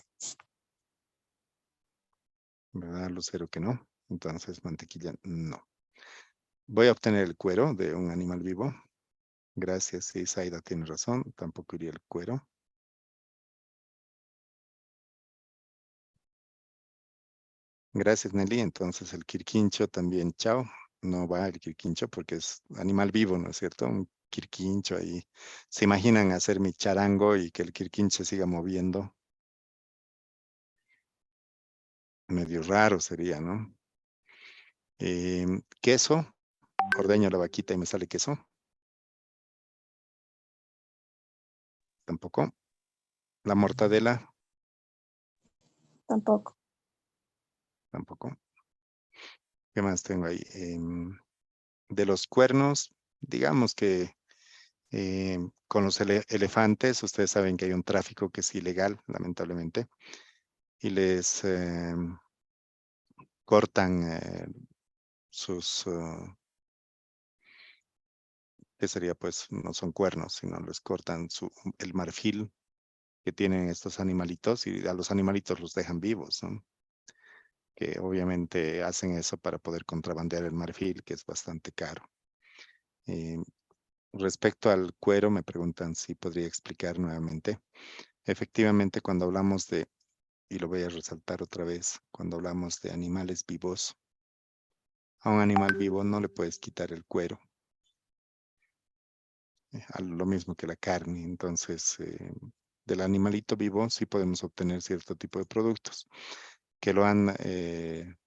¿Verdad, Lucero, que no? Entonces mantequilla, no. Voy a obtener el cuero de un animal vivo. Gracias, sí, Zaida tiene razón. Tampoco iría el cuero. Gracias, Nelly. Entonces el quirquincho también, chao. No va el quirquincho porque es animal vivo, ¿no es cierto? Un quirquincho ahí. ¿Se imaginan hacer mi charango y que el quirquincho siga moviendo? Medio raro sería, ¿no? Queso. Ordeño la vaquita y me sale queso. Tampoco. La mortadela. Tampoco. Tampoco. ¿Qué más tengo ahí? De los cuernos, digamos que con los elefantes, ustedes saben que hay un tráfico que es ilegal, lamentablemente, y les cortan sus, ¿qué sería? Pues no son cuernos, sino les cortan el marfil que tienen estos animalitos y a los animalitos los dejan vivos, ¿no? Que obviamente hacen eso para poder contrabandear el marfil, que es bastante caro. Respecto al cuero, me preguntan si podría explicar nuevamente. Efectivamente, cuando hablamos de, y lo voy a resaltar otra vez, cuando hablamos de animales vivos, a un animal vivo no le puedes quitar el cuero, lo mismo que la carne. Entonces, del animalito vivo sí podemos obtener cierto tipo de productos que lo han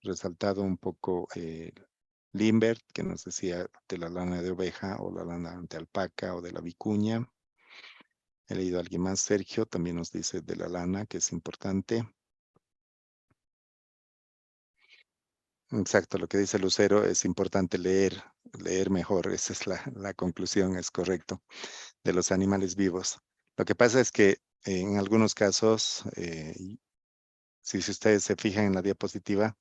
resaltado un poco Limbert, que nos decía de la lana de oveja o la lana de alpaca o de la vicuña. He leído a alguien más, Sergio, también nos dice de la lana, que es importante. Exacto, lo que dice Lucero, es importante leer mejor, esa es la conclusión, es correcto, de los animales vivos. Lo que pasa es que en algunos casos, si ustedes se fijan en la diapositiva,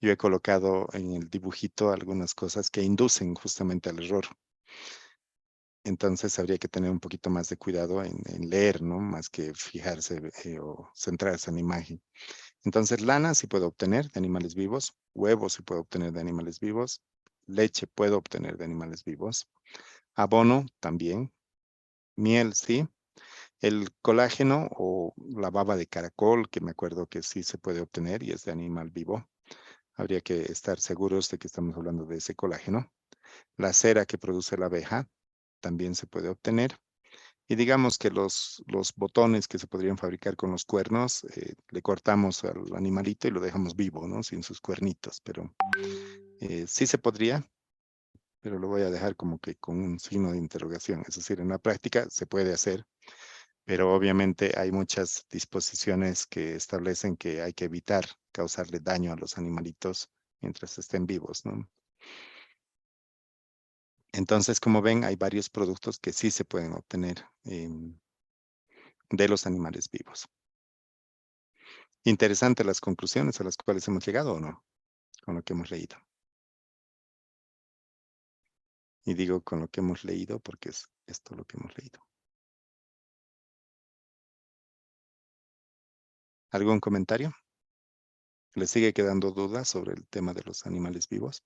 yo he colocado en el dibujito algunas cosas que inducen justamente al error. Entonces habría que tener un poquito más de cuidado en leer, ¿no? Más que fijarse o centrarse en la imagen. Entonces, lana sí puedo obtener de animales vivos, huevos sí puedo obtener de animales vivos, leche puedo obtener de animales vivos, abono también, miel sí, el colágeno o la baba de caracol, que me acuerdo que sí se puede obtener y es de animal vivo. Habría que estar seguros de que estamos hablando de ese colágeno. La cera que produce la abeja también se puede obtener. Y digamos que los botones que se podrían fabricar con los cuernos, le cortamos al animalito y lo dejamos vivo, ¿no? Sin sus cuernitos, pero sí se podría, pero lo voy a dejar como que con un signo de interrogación. Es decir, en la práctica se puede hacer, pero obviamente hay muchas disposiciones que establecen que hay que evitar causarle daño a los animalitos mientras estén vivos, ¿no? Entonces, como ven, hay varios productos que sí se pueden obtener de los animales vivos. Interesante las conclusiones a las cuales hemos llegado, ¿o no? Con lo que hemos leído. Y digo con lo que hemos leído porque es esto lo que hemos leído. ¿Algún comentario? ¿Les sigue quedando dudas sobre el tema de los animales vivos?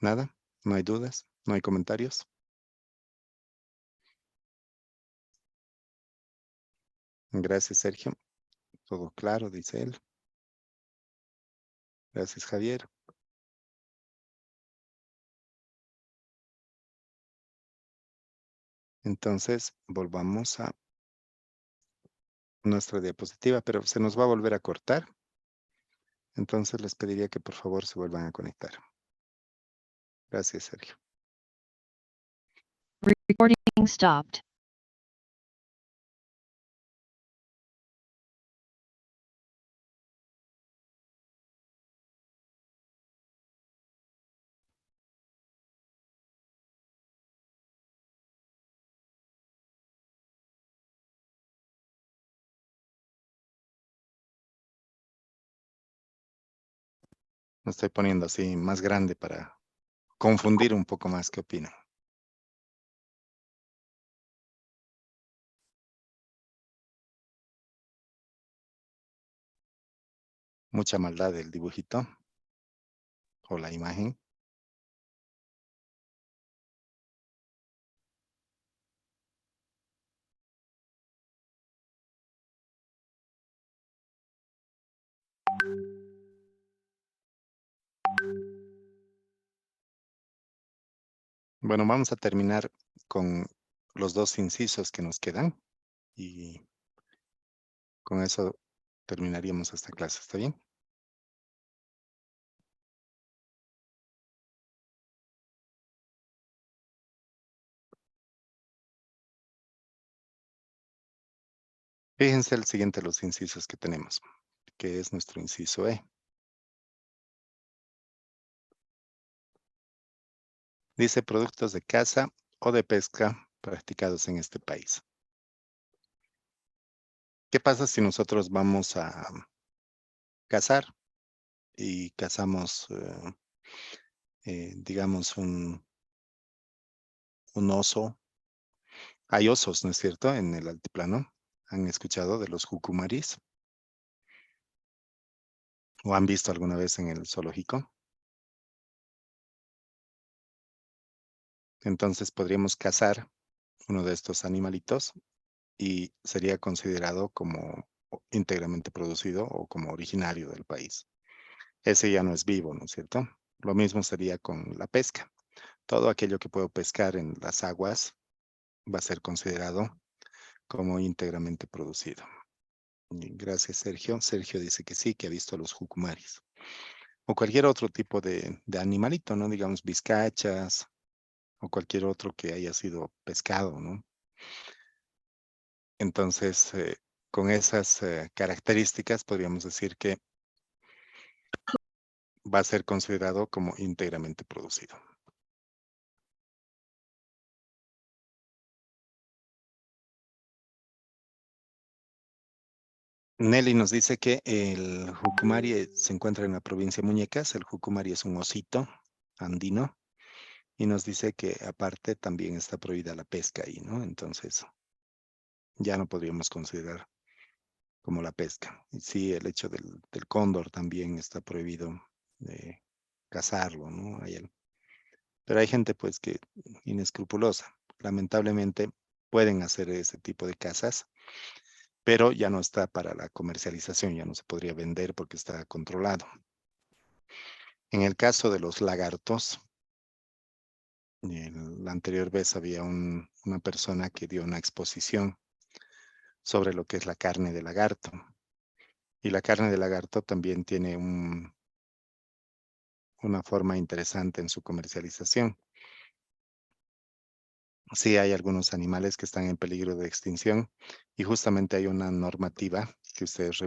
¿Nada? ¿No hay dudas? ¿No hay comentarios? Gracias, Sergio. Todo claro, dice él. Gracias, Javier. Entonces, volvamos a nuestra diapositiva, pero se nos va a volver a cortar. Entonces, les pediría que por favor se vuelvan a conectar. Gracias, Sergio. Recording stopped. Me estoy poniendo así más grande para confundir un poco más. ¿Qué opinan? Mucha maldad del dibujito o la imagen. Bueno, vamos a terminar con los dos incisos que nos quedan y con eso terminaríamos esta clase. ¿Está bien? Fíjense el siguiente, los incisos que tenemos, que es nuestro inciso E. Dice productos de caza o de pesca practicados en este país. ¿Qué pasa si nosotros vamos a cazar y cazamos, digamos, un oso? Hay osos, ¿no es cierto?, en el altiplano. ¿Han escuchado de los jucumaris? ¿O han visto alguna vez en el zoológico? Entonces podríamos cazar uno de estos animalitos y sería considerado como íntegramente producido o como originario del país. Ese ya no es vivo, ¿no es cierto? Lo mismo sería con la pesca. Todo aquello que puedo pescar en las aguas va a ser considerado como íntegramente producido. Y gracias, Sergio. Sergio dice que sí, que ha visto a los jucumaris. O cualquier otro tipo de animalito, ¿no? Digamos, vizcachas o cualquier otro que haya sido pescado, ¿no? Entonces, con esas características, podríamos decir que va a ser considerado como íntegramente producido. Nelly nos dice que el jucumari se encuentra en la provincia de Muñecas. El jucumari es un osito andino. Y nos dice que aparte también está prohibida la pesca ahí, ¿no? Entonces, ya no podríamos considerar como la pesca. Y sí, el hecho del cóndor también está prohibido de cazarlo, ¿no? Pero hay gente pues que inescrupulosa. Lamentablemente pueden hacer ese tipo de cazas, pero ya no está para la comercialización, ya no se podría vender porque está controlado. En el caso de los lagartos, la anterior vez había una persona que dio una exposición sobre lo que es la carne de lagarto. Y la carne de lagarto también tiene una forma interesante en su comercialización. Sí, hay algunos animales que están en peligro de extinción y justamente hay una normativa que ustedes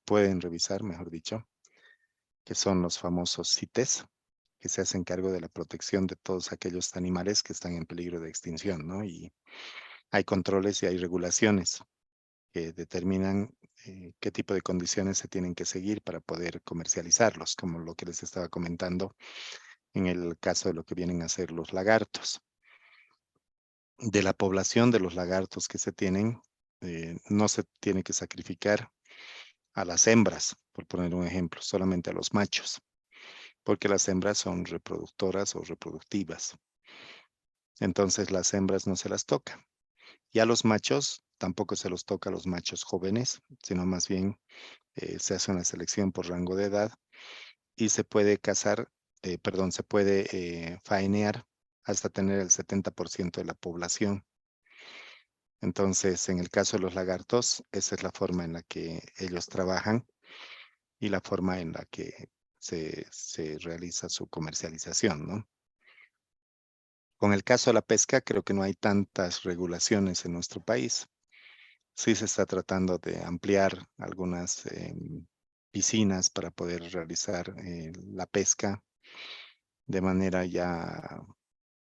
pueden revisar, mejor dicho, que son los famosos CITES, que se hacen cargo de la protección de todos aquellos animales que están en peligro de extinción, ¿no? Y hay controles y hay regulaciones que determinan qué tipo de condiciones se tienen que seguir para poder comercializarlos, como lo que les estaba comentando en el caso de lo que vienen a ser los lagartos. De la población de los lagartos que se tienen, no se tiene que sacrificar a las hembras, por poner un ejemplo, solamente a los machos, porque las hembras son reproductoras o reproductivas. Entonces las hembras no se las toca. Y a los machos tampoco se los toca a los machos jóvenes, sino más bien se hace una selección por rango de edad y se puede cazar, se puede faenear hasta tener el 70% de la población. Entonces, en el caso de los lagartos, esa es la forma en la que ellos trabajan y la forma en la que se realiza su comercialización, ¿no? Con el caso de la pesca, creo que no hay tantas regulaciones en nuestro país. Sí se está tratando de ampliar algunas piscinas para poder realizar la pesca de manera ya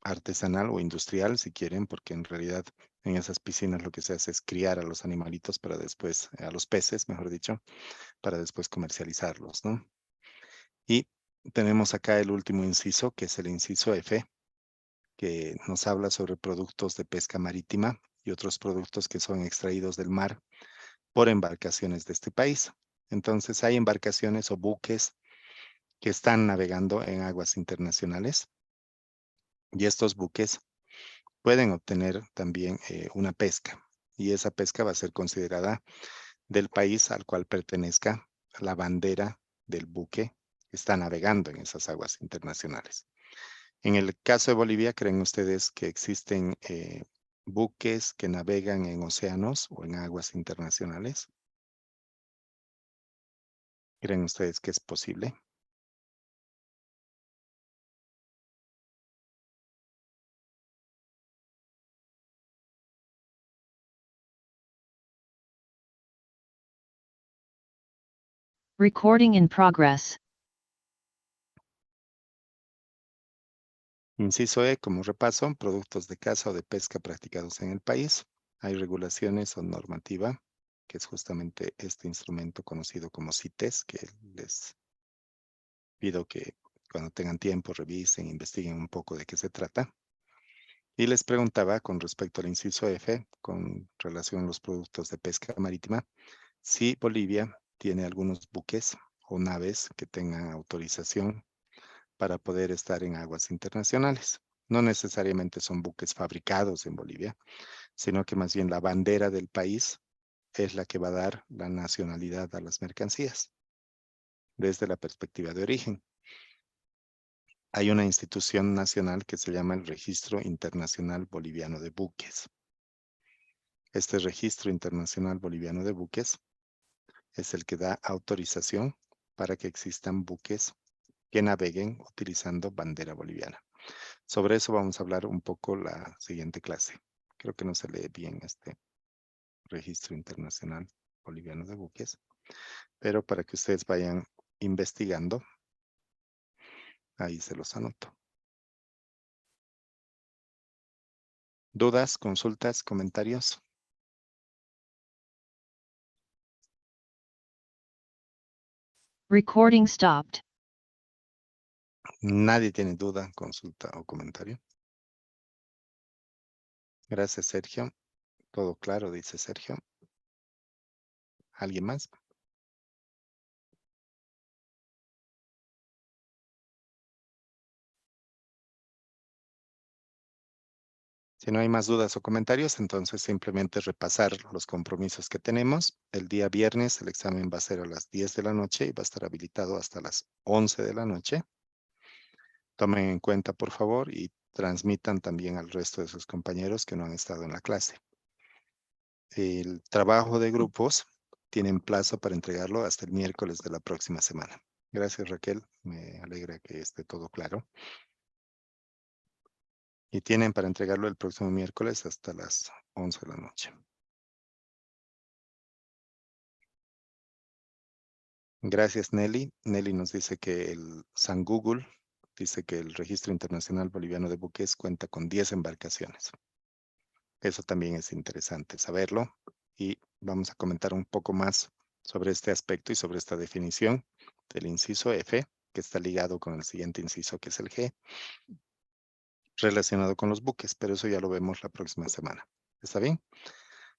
artesanal o industrial, si quieren, porque en realidad en esas piscinas lo que se hace es criar a los animalitos para después, a los peces, mejor dicho, para después comercializarlos, ¿no? Y tenemos acá el último inciso, que es el inciso F, que nos habla sobre productos de pesca marítima y otros productos que son extraídos del mar por embarcaciones de este país. Entonces hay embarcaciones o buques que están navegando en aguas internacionales y estos buques pueden obtener también una pesca y esa pesca va a ser considerada del país al cual pertenezca la bandera del buque que está navegando en esas aguas internacionales. En el caso de Bolivia, ¿creen ustedes que existen buques que navegan en océanos o en aguas internacionales? ¿Creen ustedes que es posible? Recording in progress. Inciso E, como repaso, productos de caza o de pesca practicados en el país. Hay regulaciones o normativa, que es justamente este instrumento conocido como CITES, que les pido que cuando tengan tiempo revisen, investiguen un poco de qué se trata. Y les preguntaba con respecto al inciso F, con relación a los productos de pesca marítima, si Bolivia tiene algunos buques o naves que tengan autorización para poder estar en aguas internacionales. No necesariamente son buques fabricados en Bolivia, sino que más bien la bandera del país es la que va a dar la nacionalidad a las mercancías desde la perspectiva de origen. Hay una institución nacional que se llama el Registro Internacional Boliviano de Buques. Este Registro Internacional Boliviano de Buques es el que da autorización para que existan buques que naveguen utilizando bandera boliviana. Sobre eso vamos a hablar un poco la siguiente clase. Creo que no se lee bien este Registro Internacional Boliviano de Buques, pero para que ustedes vayan investigando, ahí se los anoto. ¿Dudas, consultas, comentarios? Recording stopped. Nadie tiene duda, consulta o comentario. Gracias, Sergio. Todo claro, dice Sergio. ¿Alguien más? Si no hay más dudas o comentarios, entonces simplemente repasar los compromisos que tenemos. El día viernes el examen va a ser a las 10 de la noche y va a estar habilitado hasta las 11 de la noche. Tomen en cuenta, por favor, y transmitan también al resto de sus compañeros que no han estado en la clase. El trabajo de grupos tienen plazo para entregarlo hasta el miércoles de la próxima semana. Gracias, Raquel. Me alegra que esté todo claro. Y tienen para entregarlo el próximo miércoles hasta las 11 de la noche. Gracias, Nelly. Nelly nos dice que el San Google dice que el Registro Internacional Boliviano de Buques cuenta con 10 embarcaciones. Eso también es interesante saberlo y vamos a comentar un poco más sobre este aspecto y sobre esta definición del inciso F, que está ligado con el siguiente inciso, que es el G, relacionado con los buques, pero eso ya lo vemos la próxima semana. ¿Está bien?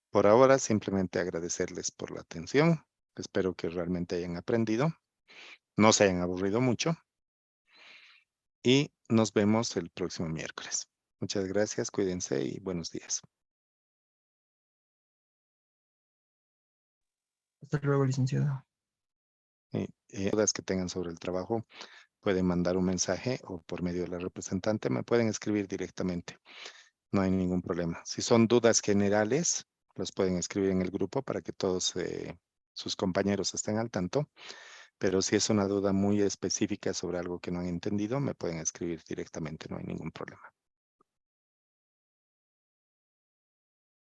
Por ahora, simplemente agradecerles por la atención. Espero que realmente hayan aprendido. No se hayan aburrido mucho. Y nos vemos el próximo miércoles. Muchas gracias, cuídense y buenos días. Hasta luego, licenciado. Dudas que tengan sobre el trabajo, pueden mandar un mensaje o por medio de la representante me pueden escribir directamente. No hay ningún problema. Si son dudas generales, los pueden escribir en el grupo para que todos sus compañeros estén al tanto. Pero si es una duda muy específica sobre algo que no han entendido, me pueden escribir directamente, no hay ningún problema.